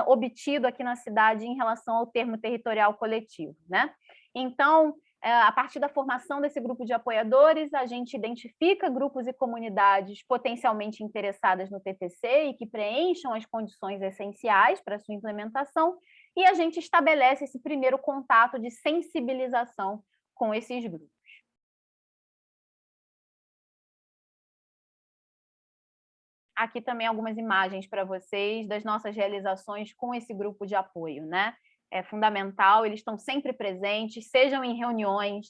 obtido aqui na cidade em relação ao termo territorial coletivo, né? Então, a partir da formação desse grupo de apoiadores, a gente identifica grupos e comunidades potencialmente interessadas no TTC e que preencham as condições essenciais para a sua implementação, e a gente estabelece esse primeiro contato de sensibilização com esses grupos. Aqui também algumas imagens para vocês das nossas realizações com esse grupo de apoio, né? É fundamental, eles estão sempre presentes, sejam em reuniões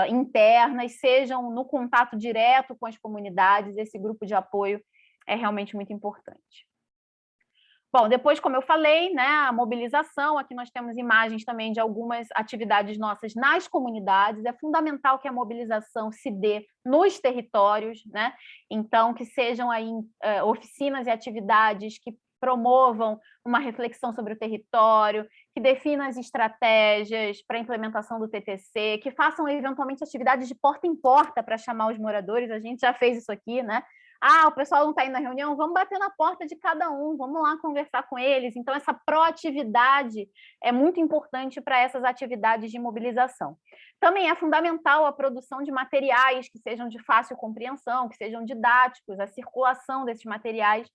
internas, sejam no contato direto com as comunidades. Esse grupo de apoio é realmente muito importante. Bom, depois, como eu falei, né, a mobilização, aqui nós temos imagens também de algumas atividades nossas nas comunidades. É fundamental que a mobilização se dê nos territórios, né? Então, que sejam aí oficinas e atividades que promovam uma reflexão sobre o território, que definam as estratégias para a implementação do TTC, que façam eventualmente atividades de porta em porta para chamar os moradores. A gente já fez isso aqui, né? O pessoal não está indo na reunião, vamos bater na porta de cada um, vamos lá conversar com eles. Então, essa proatividade é muito importante para essas atividades de mobilização. Também é fundamental a produção de materiais que sejam de fácil compreensão, que sejam didáticos, a circulação desses materiais.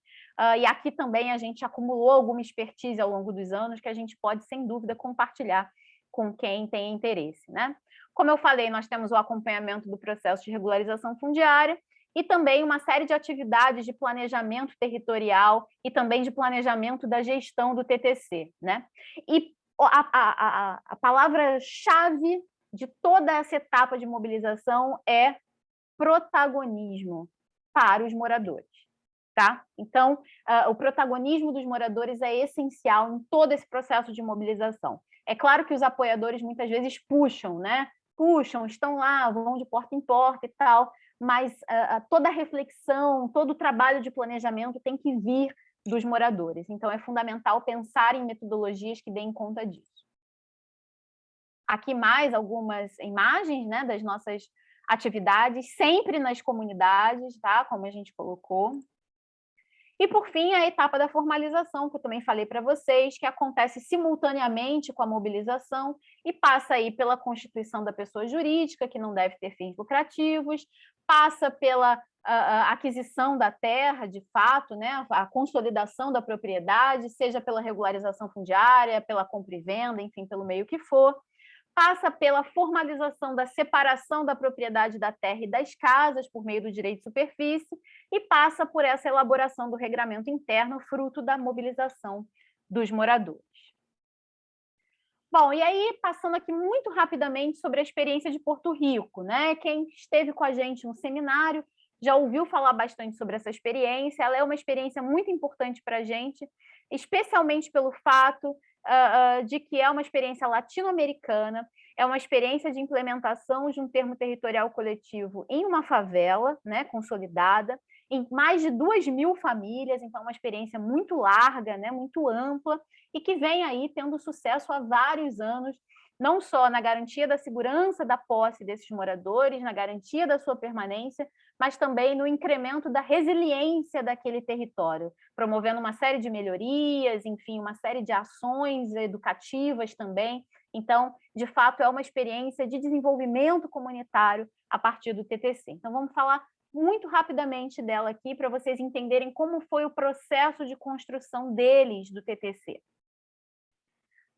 E aqui também a gente acumulou alguma expertise ao longo dos anos que a gente pode, sem dúvida, compartilhar com quem tem interesse, né? Como eu falei, nós temos o acompanhamento do processo de regularização fundiária, e também uma série de atividades de planejamento territorial e também de planejamento da gestão do TTC, né? E a palavra-chave de toda essa etapa de mobilização é protagonismo para os moradores, tá? Então, o protagonismo dos moradores é essencial em todo esse processo de mobilização. É claro que os apoiadores muitas vezes puxam, né? Puxam, estão lá, vão de porta em porta e tal, mas toda a reflexão, todo o trabalho de planejamento tem que vir dos moradores. Então, é fundamental pensar em metodologias que deem conta disso. Aqui mais algumas imagens, né, das nossas atividades, sempre nas comunidades, tá? Como a gente colocou. E, por fim, a etapa da formalização, que eu também falei para vocês, que acontece simultaneamente com a mobilização e passa aí pela constituição da pessoa jurídica, que não deve ter fins lucrativos, passa pela a aquisição da terra, de fato, né, a consolidação da propriedade, seja pela regularização fundiária, pela compra e venda, enfim, pelo meio que for, passa pela formalização da separação da propriedade da terra e das casas por meio do direito de superfície e passa por essa elaboração do regramento interno, fruto da mobilização dos moradores. Bom, e aí, passando aqui muito rapidamente sobre a experiência de Porto Rico, né? Quem esteve com a gente no seminário já ouviu falar bastante sobre essa experiência, ela é uma experiência muito importante para a gente, especialmente pelo fato de que é uma experiência latino-americana, é uma experiência de implementação de um termo territorial coletivo em uma favela, né, consolidada, em mais de 2.000 famílias, então uma experiência muito larga, né, muito ampla, e que vem aí tendo sucesso há vários anos, não só na garantia da segurança da posse desses moradores, na garantia da sua permanência, mas também no incremento da resiliência daquele território, promovendo uma série de melhorias, enfim, uma série de ações educativas também. Então, de fato, é uma experiência de desenvolvimento comunitário a partir do TTC. Então, vamos falar muito rapidamente dela aqui para vocês entenderem como foi o processo de construção deles do TTC.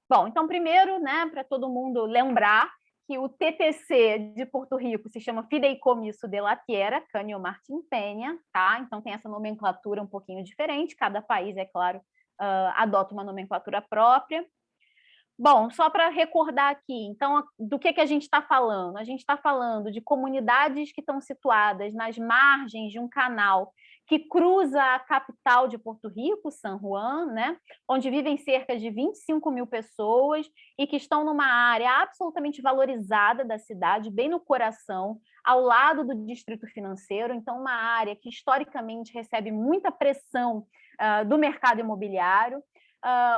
Bom, então, primeiro, né, para todo mundo lembrar que o TTC de Porto Rico se chama Fideicomisso de la Tierra, Cânio Martim Penha, tá? Então tem essa nomenclatura um pouquinho diferente, cada país, é claro, adota uma nomenclatura própria. Bom, só para recordar aqui, então, do que a gente está falando? A gente está falando de comunidades que estão situadas nas margens de um canal que cruza a capital de Porto Rico, San Juan, né, onde vivem cerca de 25.000 pessoas e que estão numa área absolutamente valorizada da cidade, bem no coração, ao lado do distrito financeiro, então uma área que historicamente recebe muita pressão do mercado imobiliário,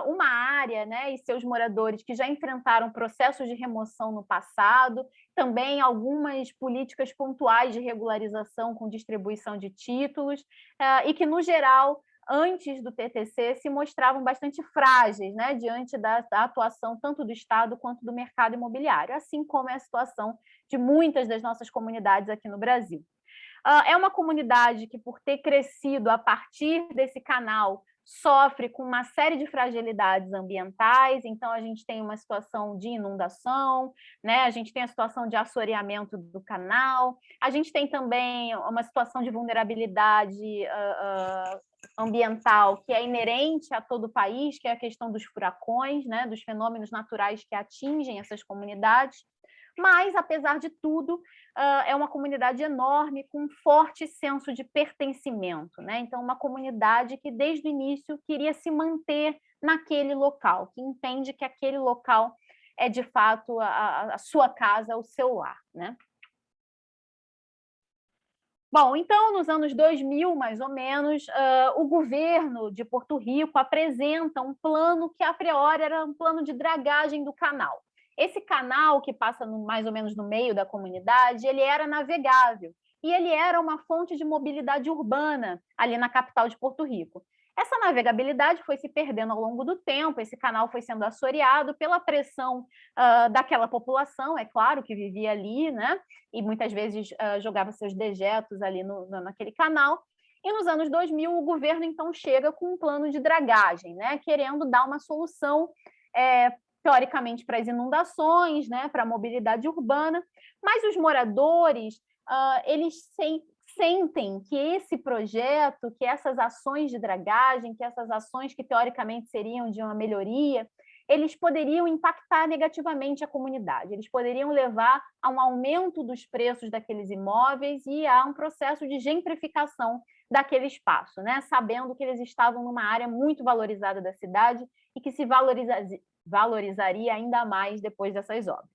uma área, né, e seus moradores que já enfrentaram processos de remoção no passado, também algumas políticas pontuais de regularização com distribuição de títulos, e que, no geral, antes do TTC, se mostravam bastante frágeis, né, diante da atuação tanto do Estado quanto do mercado imobiliário, assim como é a situação de muitas das nossas comunidades aqui no Brasil. É uma comunidade que, por ter crescido a partir desse canal, sofre com uma série de fragilidades ambientais, então a gente tem uma situação de inundação, né? A gente tem a situação de assoreamento do canal, a gente tem também uma situação de vulnerabilidade ambiental que é inerente a todo o país, que é a questão dos furacões, né? Dos fenômenos naturais que atingem essas comunidades. Mas, apesar de tudo, é uma comunidade enorme, com um forte senso de pertencimento, né? Então, uma comunidade que, desde o início, queria se manter naquele local, que entende que aquele local é, de fato, a sua casa, o seu lar, né? Bom, então, nos anos 2000, mais ou menos, o governo de Porto Rico apresenta um plano que, a priori, era um plano de dragagem do canal. Esse canal, que passa mais ou menos no meio da comunidade, ele era navegável e ele era uma fonte de mobilidade urbana ali na capital de Porto Rico. Essa navegabilidade foi se perdendo ao longo do tempo, esse canal foi sendo assoreado pela pressão daquela população, é claro, que vivia ali, né? E muitas vezes jogava seus dejetos ali naquele canal. E nos anos 2000, o governo, então, chega com um plano de dragagem, né? Querendo dar uma solução teoricamente para as inundações, né, para a mobilidade urbana, mas os moradores eles sentem que esse projeto, que essas ações de dragagem, que essas ações que teoricamente seriam de uma melhoria, eles poderiam impactar negativamente a comunidade, eles poderiam levar a um aumento dos preços daqueles imóveis e a um processo de gentrificação daquele espaço, né? Sabendo que eles estavam numa área muito valorizada da cidade e que se valorizaria ainda mais depois dessas obras.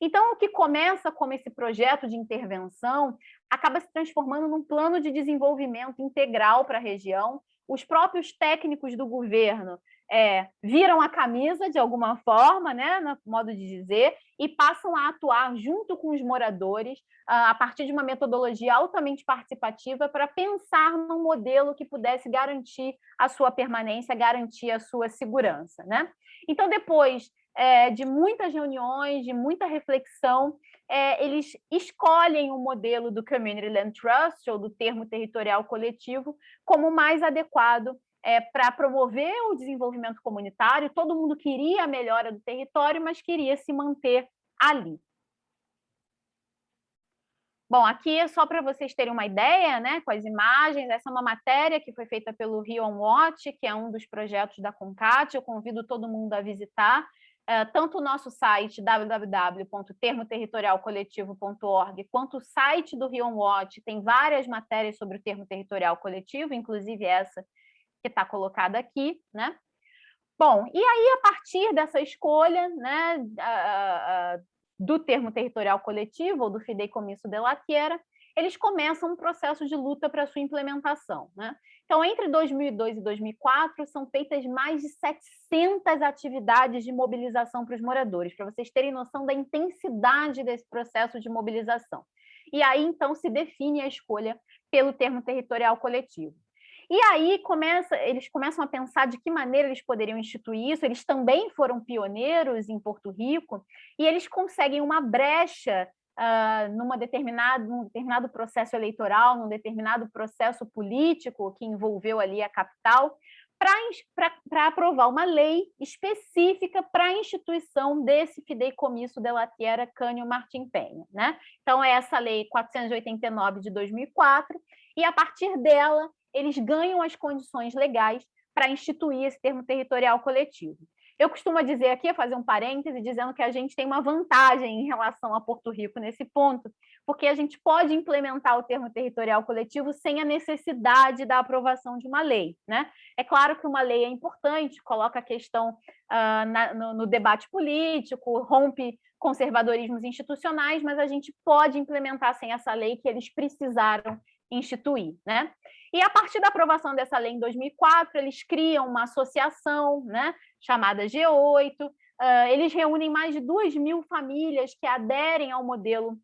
Então, o que começa como esse projeto de intervenção acaba se transformando num plano de desenvolvimento integral para a região. Os próprios técnicos do governo viram a camisa de alguma forma, né, no modo de dizer, e passam a atuar junto com os moradores a partir de uma metodologia altamente participativa para pensar num modelo que pudesse garantir a sua permanência, garantir a sua segurança, né? Então, depois de muitas reuniões, de muita reflexão, eles escolhem o modelo do Community Land Trust, ou do termo territorial coletivo, como mais adequado para promover o desenvolvimento comunitário. Todo mundo queria a melhora do território, mas queria se manter ali. Bom, aqui é só para vocês terem uma ideia, né, com as imagens. Essa é uma matéria que foi feita pelo Rio on Watch, que é um dos projetos da CONCAT. Eu convido todo mundo a visitar tanto o nosso site www.termoterritorialcoletivo.org, quanto o site do Rio on Watch. Tem várias matérias sobre o termo territorial coletivo, inclusive essa que está colocada aqui, né? Bom, e aí, a partir dessa escolha, né, do termo territorial coletivo, ou do fideicomisso de la Tierra, eles começam um processo de luta para sua implementação, né? Então, entre 2002 e 2004, são feitas mais de 700 atividades de mobilização para os moradores, para vocês terem noção da intensidade desse processo de mobilização. E aí, então, se define a escolha pelo termo territorial coletivo. E aí eles começam a pensar de que maneira eles poderiam instituir isso. Eles também foram pioneiros em Porto Rico, e eles conseguem uma brecha num determinado processo eleitoral, num determinado processo político que envolveu ali a capital, para aprovar uma lei específica para a instituição desse fideicomisso de la Tierra Cânio Martim Penha, né? Então, é essa lei 489 de 2004, e a partir dela eles ganham as condições legais para instituir esse termo territorial coletivo. Eu costumo dizer aqui, fazer um parêntese, dizendo que a gente tem uma vantagem em relação a Porto Rico nesse ponto, porque a gente pode implementar o termo territorial coletivo sem a necessidade da aprovação de uma lei, né? É claro que uma lei é importante, coloca a questão no debate político, rompe conservadorismos institucionais, mas a gente pode implementar sem essa lei que eles precisaram instituir, né? E a partir da aprovação dessa lei em 2004, eles criam uma associação, né, chamada G8. Eles reúnem mais de 2.000 famílias que aderem ao modelo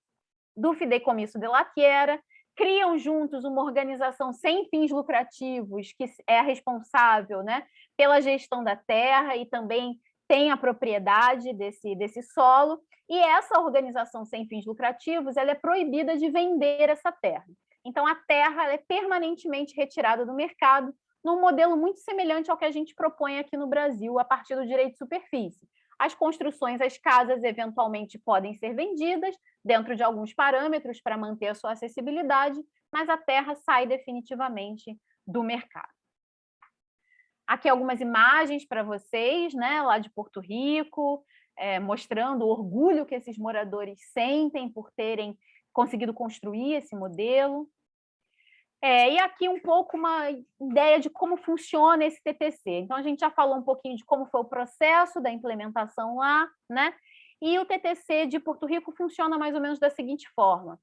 do fideicomisso de la Tierra, criam juntos uma organização sem fins lucrativos que é responsável, né, pela gestão da terra e também tem a propriedade desse solo. E essa organização sem fins lucrativos, ela é proibida de vender essa terra. Então, a terra é permanentemente retirada do mercado, num modelo muito semelhante ao que a gente propõe aqui no Brasil, a partir do direito de superfície. As construções, as casas, eventualmente podem ser vendidas dentro de alguns parâmetros para manter a sua acessibilidade, mas a terra sai definitivamente do mercado. Aqui algumas imagens para vocês, né, lá de Porto Rico, mostrando o orgulho que esses moradores sentem por terem conseguido construir esse modelo. E aqui um pouco uma ideia de como funciona esse TTC. Então, a gente já falou um pouquinho de como foi o processo da implementação lá, né? E o TTC de Porto Rico funciona mais ou menos da seguinte forma.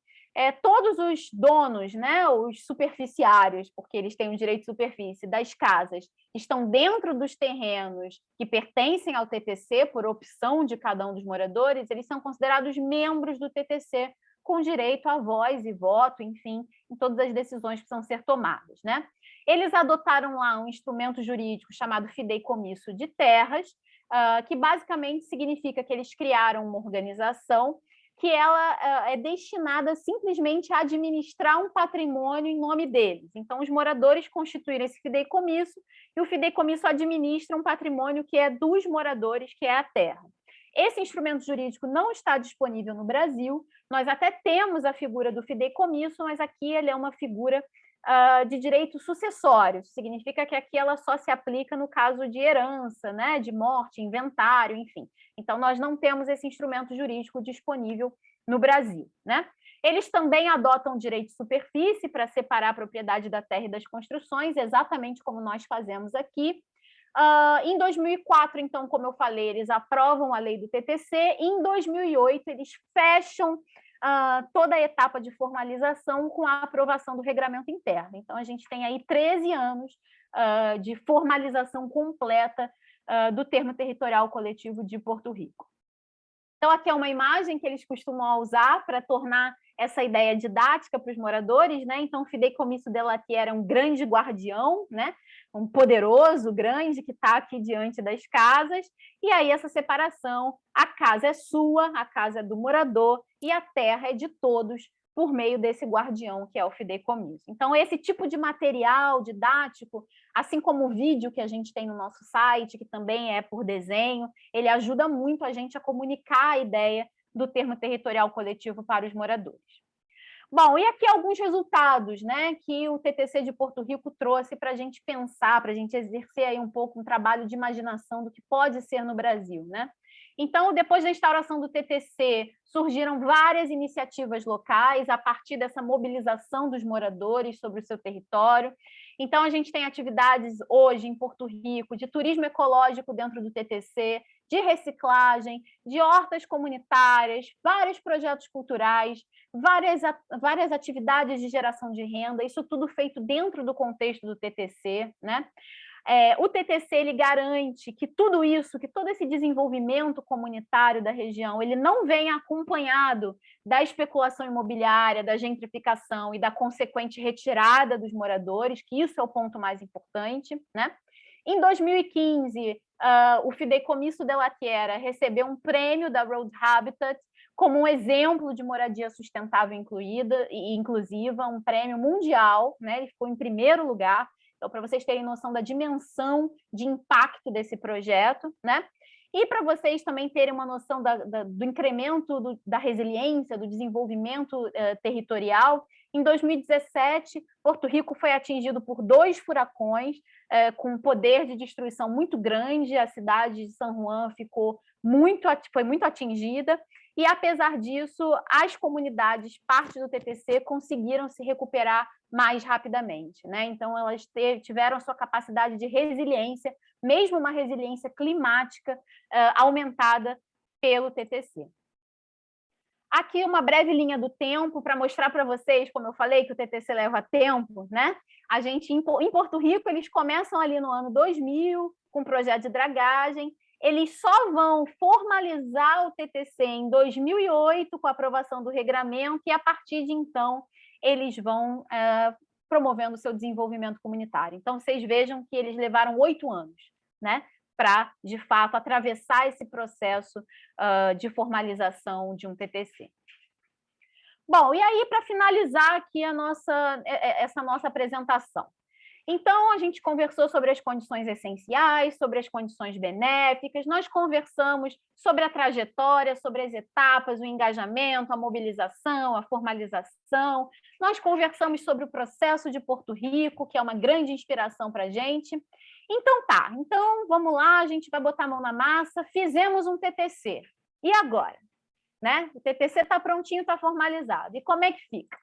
Todos os donos, né, os superficiários, porque eles têm o direito de superfície, das casas, estão dentro dos terrenos que pertencem ao TTC, por opção de cada um dos moradores, eles são considerados membros do TTC, com direito a voz e voto, enfim, em todas as decisões que precisam ser tomadas, né? Eles adotaram lá um instrumento jurídico chamado fideicomisso de terras, que basicamente significa que eles criaram uma organização que ela é destinada simplesmente a administrar um patrimônio em nome deles. Então, os moradores constituíram esse fideicomisso, e o fideicomisso administra um patrimônio que é dos moradores, que é a terra. Esse instrumento jurídico não está disponível no Brasil. Nós até temos a figura do fideicomisso, mas aqui ele é uma figura de direito sucessório. Isso significa que aqui ela só se aplica no caso de herança, né, de morte, inventário, enfim. Então, nós não temos esse instrumento jurídico disponível no Brasil, né? Eles também adotam direito de superfície para separar a propriedade da terra e das construções, exatamente como nós fazemos aqui. Em 2004, então, como eu falei, eles aprovam a lei do TTC, e em 2008 eles fecham toda a etapa de formalização com a aprovação do regramento interno. Então, a gente tem aí 13 anos de formalização completa do Termo Territorial Coletivo de Porto Rico. Então, aqui é uma imagem que eles costumam usar para tornar essa ideia didática para os moradores, né? Então, o Fideicomisso de la Tierra é um grande guardião, né? Um poderoso, grande, que está aqui diante das casas, e aí essa separação, a casa é sua, a casa é do morador, e a terra é de todos, por meio desse guardião, que é o fideicomisso. Então, esse tipo de material didático, assim como o vídeo que a gente tem no nosso site, que também é por desenho, ele ajuda muito a gente a comunicar a ideia do termo territorial coletivo para os moradores. Bom, e aqui alguns resultados, né, que o TTC de Porto Rico trouxe para a gente pensar, para a gente exercer aí um pouco um trabalho de imaginação do que pode ser no Brasil, né? Então, depois da instauração do TTC, surgiram várias iniciativas locais a partir dessa mobilização dos moradores sobre o seu território. Então, a gente tem atividades hoje em Porto Rico de turismo ecológico dentro do TTC, de reciclagem, de hortas comunitárias, vários projetos culturais, várias atividades de geração de renda, isso tudo feito dentro do contexto do TTC, né? O TTC ele garante que tudo isso, que todo esse desenvolvimento comunitário da região, ele não venha acompanhado da especulação imobiliária, da gentrificação e da consequente retirada dos moradores, que isso é o ponto mais importante, né? Em 2015, o Fideicomisso de la Tierra recebeu um prêmio da Road Habitat como um exemplo de moradia sustentável incluída e inclusiva, um prêmio mundial, né? Ele ficou em primeiro lugar. Então, para vocês terem noção da dimensão de impacto desse projeto, né? E para vocês também terem uma noção do incremento da resiliência, do desenvolvimento territorial, em 2017, Porto Rico foi atingido por 2 furacões, com um poder de destruição muito grande, a cidade de San Juan foi muito atingida, e apesar disso, as comunidades, parte do TTC, conseguiram se recuperar mais rapidamente, né? Então, elas tiveram a sua capacidade de resiliência, mesmo uma resiliência climática aumentada pelo TTC. Aqui uma breve linha do tempo para mostrar para vocês, como eu falei, que o TTC leva tempo, né? A gente, em Porto Rico, eles começam ali no ano 2000, com o projeto de dragagem, eles só vão formalizar o TTC em 2008, com a aprovação do regramento, e a partir de então, eles vão promovendo o seu desenvolvimento comunitário. Então, vocês vejam que eles levaram 8 anos, né? Para, de fato, atravessar esse processo de formalização de um TTC. Bom, e aí, para finalizar aqui essa nossa apresentação. Então, a gente conversou sobre as condições essenciais, sobre as condições benéficas, nós conversamos sobre a trajetória, sobre as etapas, o engajamento, a mobilização, a formalização, nós conversamos sobre o processo de Porto Rico, que é uma grande inspiração para a gente. Então tá, então vamos lá, a gente vai botar a mão na massa, fizemos um TTC. E agora? Né? O TTC está prontinho, está formalizado. E como é que fica?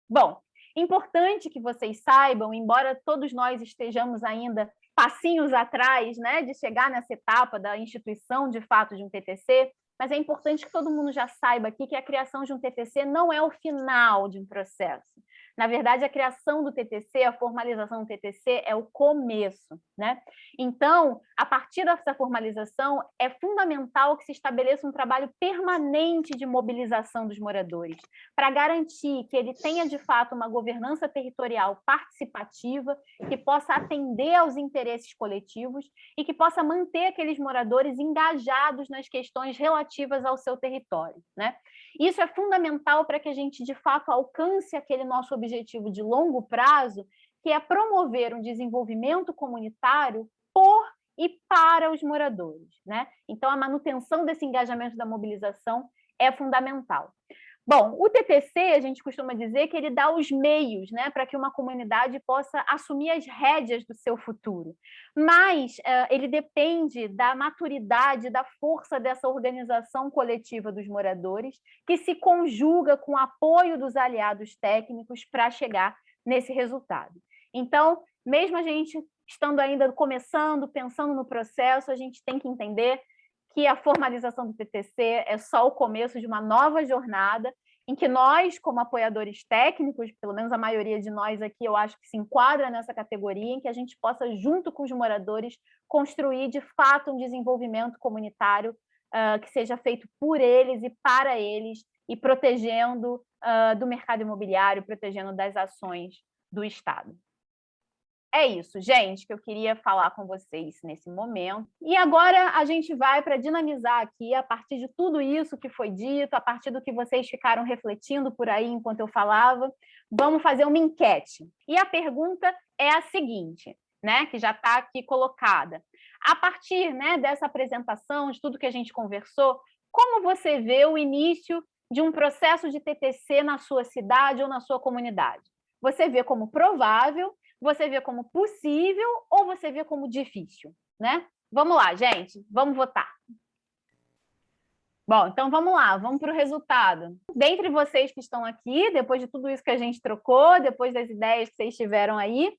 Bom, importante que vocês saibam, embora todos nós estejamos ainda passinhos atrás, né, de chegar nessa etapa da instituição, de fato, de um TTC, mas é importante que todo mundo já saiba aqui que a criação de um TTC não é o final de um processo. Na verdade, a criação do TTC, a formalização do TTC é o começo, né? Então, a partir dessa formalização, é fundamental que se estabeleça um trabalho permanente de mobilização dos moradores, para garantir que ele tenha, de fato, uma governança territorial participativa, que possa atender aos interesses coletivos e que possa manter aqueles moradores engajados nas questões relativas ao seu território, né? Isso é fundamental para que a gente, de fato, alcance aquele nosso objetivo de longo prazo, que é promover um desenvolvimento comunitário por e para os moradores, né? Então, a manutenção desse engajamento da mobilização é fundamental. Bom, o TTC, a gente costuma dizer que ele dá os meios, né, para que uma comunidade possa assumir as rédeas do seu futuro, mas ele depende da maturidade, da força dessa organização coletiva dos moradores, que se conjuga com o apoio dos aliados técnicos para chegar nesse resultado. Então, mesmo a gente estando ainda começando, pensando no processo, a gente tem que entender que a formalização do TTC é só o começo de uma nova jornada em que nós, como apoiadores técnicos, pelo menos a maioria de nós aqui, eu acho que se enquadra nessa categoria, em que a gente possa, junto com os moradores, construir, de fato, um desenvolvimento comunitário que seja feito por eles e para eles, e protegendo do mercado imobiliário, protegendo das ações do Estado. É isso, gente, que eu queria falar com vocês nesse momento. E agora a gente vai para dinamizar aqui, a partir de tudo isso que foi dito, a partir do que vocês ficaram refletindo por aí enquanto eu falava, vamos fazer uma enquete. E a pergunta é a seguinte, né, que já está aqui colocada. A partir, né, dessa apresentação, de tudo que a gente conversou, como você vê o início de um processo de TTC na sua cidade ou na sua comunidade? Você vê como provável, você vê como possível ou você vê como difícil, né? Vamos lá, gente, vamos votar. Bom, então vamos lá, vamos para o resultado. Dentre vocês que estão aqui, depois de tudo isso que a gente trocou, depois das ideias que vocês tiveram aí,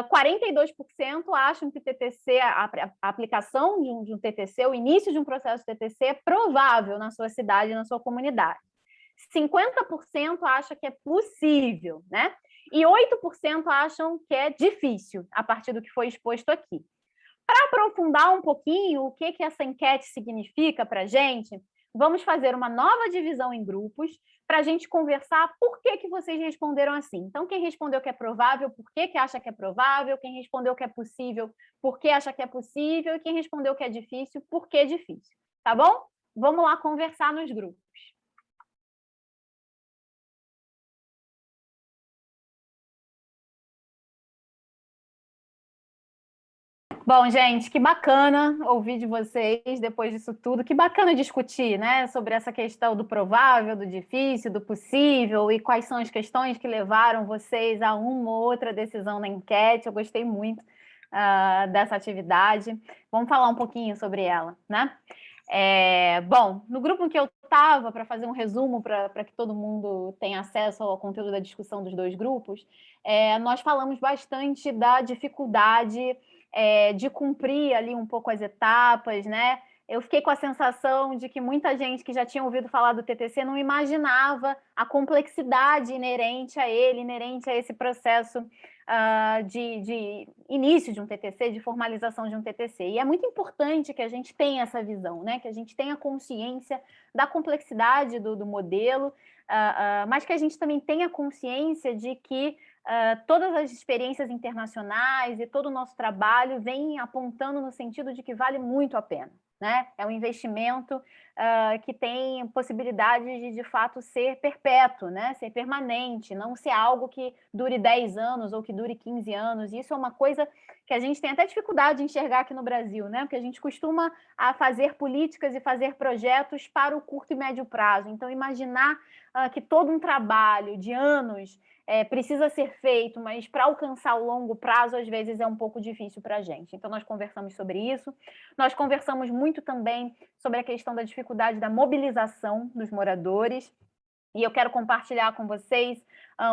42% acham que o TTC, a aplicação de um TTC, o início de um processo de TTC é provável na sua cidade e na sua comunidade. 50% acham que é possível, né? E 8% acham que é difícil, a partir do que foi exposto aqui. Para aprofundar um pouquinho o que essa enquete significa para a gente, vamos fazer uma nova divisão em grupos para a gente conversar por que vocês responderam assim. Então, quem respondeu que é provável, por que acha que é provável, quem respondeu que é possível, por que acha que é possível, e quem respondeu que é difícil, por que é difícil. Tá bom? Vamos lá conversar nos grupos. Bom, gente, que bacana ouvir de vocês depois disso tudo. Que bacana discutir, né, sobre essa questão do provável, do difícil, do possível e quais são as questões que levaram vocês a uma ou outra decisão na enquete. Eu gostei muito dessa atividade. Vamos falar um pouquinho sobre ela, né? Bom, no grupo em que eu estava, para fazer um resumo para que todo mundo tenha acesso ao conteúdo da discussão dos dois grupos, nós falamos bastante da dificuldade de cumprir ali um pouco as etapas, né? Eu fiquei com a sensação de que muita gente que já tinha ouvido falar do TTC não imaginava a complexidade inerente a ele, inerente a esse processo de início de um TTC, de formalização de um TTC. E é muito importante que a gente tenha essa visão, né? Que a gente tenha consciência da complexidade do modelo, mas que a gente também tenha consciência de que todas as experiências internacionais e todo o nosso trabalho vem apontando no sentido de que vale muito a pena, né? É um investimento que tem possibilidade de fato, ser perpétuo, né? Ser permanente, não ser algo que dure 10 anos ou que dure 15 anos. Isso é uma coisa que a gente tem até dificuldade de enxergar aqui no Brasil, né? Porque a gente costuma fazer políticas e fazer projetos para o curto e médio prazo. Então, imaginar que todo um trabalho de anos precisa ser feito, mas para alcançar o longo prazo, às vezes é um pouco difícil para a gente. Então, nós conversamos sobre isso. Nós conversamos muito também sobre a questão da dificuldade da mobilização dos moradores. E eu quero compartilhar com vocês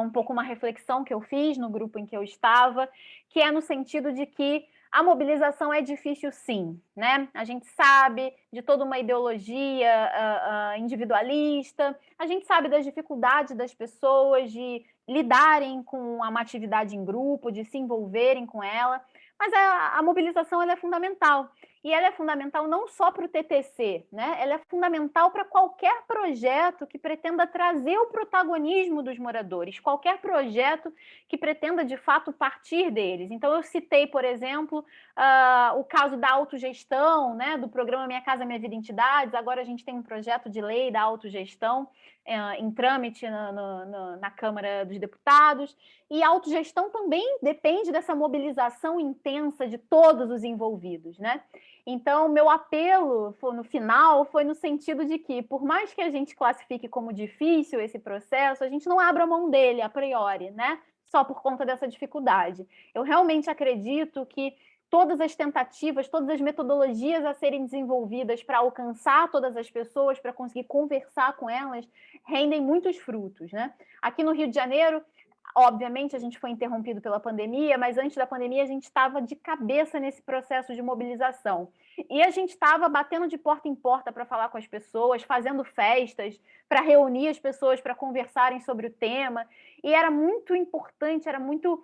um pouco uma reflexão que eu fiz no grupo em que eu estava, que é no sentido de que a mobilização é difícil, sim, né? A gente sabe de toda uma ideologia individualista, a gente sabe das dificuldades das pessoas de lidarem com uma atividade em grupo, de se envolverem com ela, mas a mobilização ela é fundamental. E ela é fundamental não só para o TTC, né? Ela é fundamental para qualquer projeto que pretenda trazer o protagonismo dos moradores, qualquer projeto que pretenda, de fato, partir deles. Então, eu citei, por exemplo, o caso da autogestão, né? Do programa Minha Casa Minha Vida Entidades. Agora a gente tem um projeto de lei da autogestão em trâmite na Câmara dos Deputados. E a autogestão também depende dessa mobilização intensa de todos os envolvidos, né? Então, meu apelo no final foi no sentido de que, por mais que a gente classifique como difícil esse processo, a gente não abra mão dele a priori, né? Só por conta dessa dificuldade. Eu realmente acredito que todas as tentativas, todas as metodologias a serem desenvolvidas para alcançar todas as pessoas, para conseguir conversar com elas, rendem muitos frutos, né? Aqui no Rio de Janeiro, Obviamente, a gente foi interrompido pela pandemia, mas antes da pandemia a gente estava de cabeça nesse processo de mobilização. E a gente estava batendo de porta em porta para falar com as pessoas, fazendo festas, para reunir as pessoas para conversarem sobre o tema. E era muito importante, era muito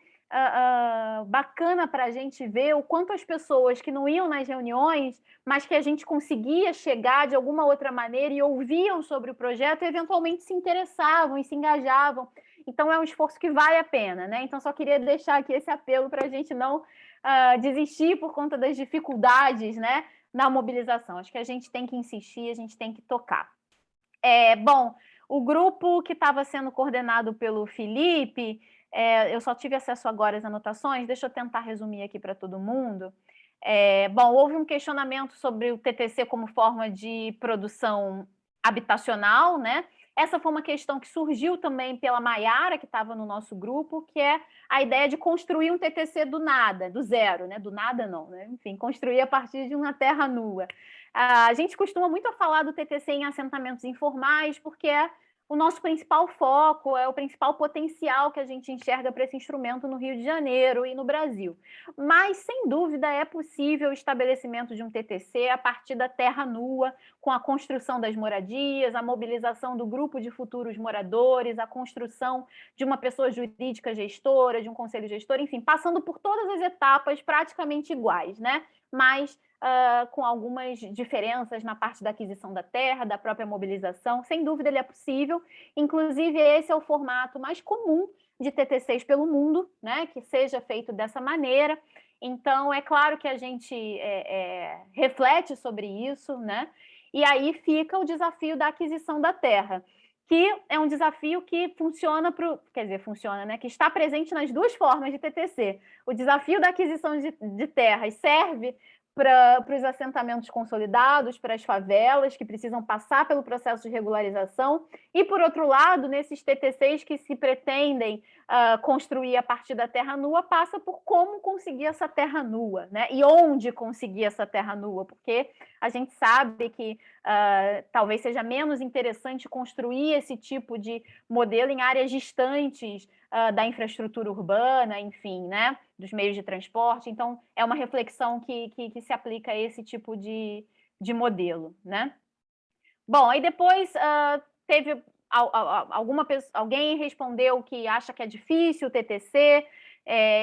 bacana para a gente ver o quanto as pessoas que não iam nas reuniões, mas que a gente conseguia chegar de alguma outra maneira e ouviam sobre o projeto e eventualmente se interessavam e se engajavam. Então, é um esforço que vale a pena, né? Então, só queria deixar aqui esse apelo para a gente não desistir por conta das dificuldades, né, na mobilização. Acho que a gente tem que insistir, a gente tem que tocar. Bom, o grupo que estava sendo coordenado pelo Felipe, eu só tive acesso agora às anotações, deixa eu tentar resumir aqui para todo mundo. Bom, houve um questionamento sobre o TTC como forma de produção habitacional, né? Essa foi uma questão que surgiu também pela Maiara, que estava no nosso grupo, que é a ideia de construir um TTC do nada, do zero, né? Do nada não, né? Enfim, construir a partir de uma terra nua. A gente costuma muito a falar do TTC em assentamentos informais, porque é o nosso principal foco, é o principal potencial que a gente enxerga para esse instrumento no Rio de Janeiro e no Brasil. Mas, sem dúvida, é possível o estabelecimento de um TTC a partir da terra nua, com a construção das moradias, a mobilização do grupo de futuros moradores, a construção de uma pessoa jurídica gestora, de um conselho gestor, enfim, passando por todas as etapas praticamente iguais, né? Mas com algumas diferenças na parte da aquisição da terra, da própria mobilização. Sem dúvida, ele é possível. Inclusive, esse é o formato mais comum de TTCs pelo mundo, né? Que seja feito dessa maneira. Então, é claro que a gente reflete sobre isso, né? E aí fica o desafio da aquisição da terra, que é um desafio que funciona, funciona, né? Que está presente nas duas formas de TTC. O desafio da aquisição de terras serve para os assentamentos consolidados, para as favelas que precisam passar pelo processo de regularização, e, por outro lado, nesses TTCs que se pretendem construir a partir da terra nua, passa por como conseguir essa terra nua, né? E onde conseguir essa terra nua, porque a gente sabe que talvez seja menos interessante construir esse tipo de modelo em áreas distantes da infraestrutura urbana, enfim, né? Dos meios de transporte. Então, é uma reflexão que se aplica a esse tipo de modelo, né? Bom, aí depois teve alguém respondeu que acha que é difícil o TTC,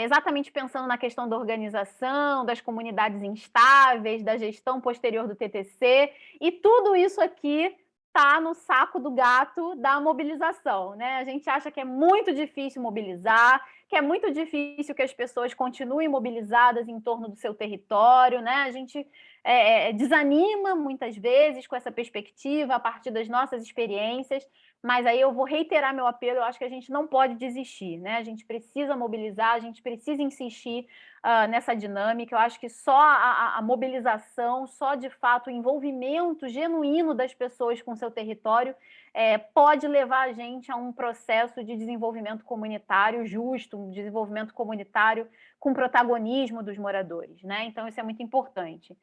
exatamente pensando na questão da organização, das comunidades instáveis, da gestão posterior do TTC, e tudo isso aqui está no saco do gato da mobilização, né? A gente acha que é muito difícil mobilizar, que é muito difícil que as pessoas continuem mobilizadas em torno do seu território, né? A gente desanima muitas vezes com essa perspectiva a partir das nossas experiências, mas aí eu vou reiterar meu apelo, eu acho que a gente não pode desistir, né? A gente precisa mobilizar, a gente precisa insistir nessa dinâmica. Eu acho que só a mobilização, só de fato o envolvimento genuíno das pessoas com seu território pode levar a gente a um processo de desenvolvimento comunitário justo, um desenvolvimento comunitário com protagonismo dos moradores, né? Então, isso é muito importante.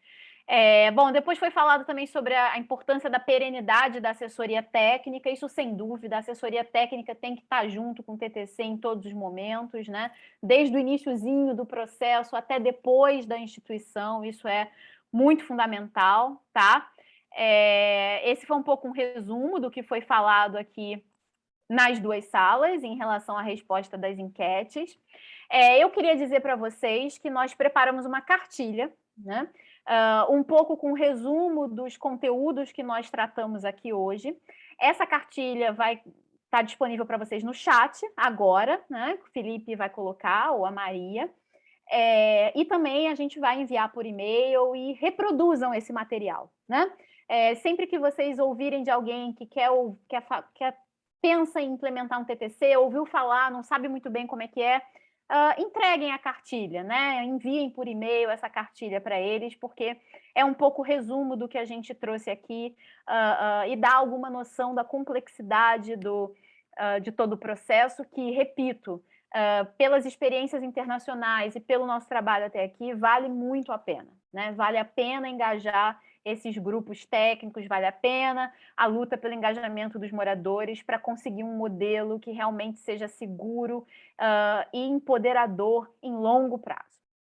Bom, depois foi falado também sobre a importância da perenidade da assessoria técnica. Isso, sem dúvida, a assessoria técnica tem que estar junto com o TTC em todos os momentos, né? Desde o iniciozinho do processo até depois da instituição, isso é muito fundamental, tá? Esse foi um pouco um resumo do que foi falado aqui nas duas salas em relação à resposta das enquetes. Eu queria dizer para vocês que nós preparamos uma cartilha, né? Um pouco com resumo dos conteúdos que nós tratamos aqui hoje. Essa cartilha vai estar disponível para vocês no chat agora, né? O Felipe vai colocar, ou a Maria. E também a gente vai enviar por e-mail, e reproduzam esse material, né? Sempre que vocês ouvirem de alguém que pensa em implementar um TTC, ouviu falar, não sabe muito bem como é que é, entreguem a cartilha, né? Enviem por e-mail essa cartilha para eles, porque é um pouco resumo do que a gente trouxe aqui e dá alguma noção da complexidade de todo o processo, que, repito, pelas experiências internacionais e pelo nosso trabalho até aqui, vale muito a pena, né? Vale a pena engajar esses grupos técnicos vale a pena, a luta pelo engajamento dos moradores para conseguir um modelo que realmente seja seguro e empoderador em longo prazo.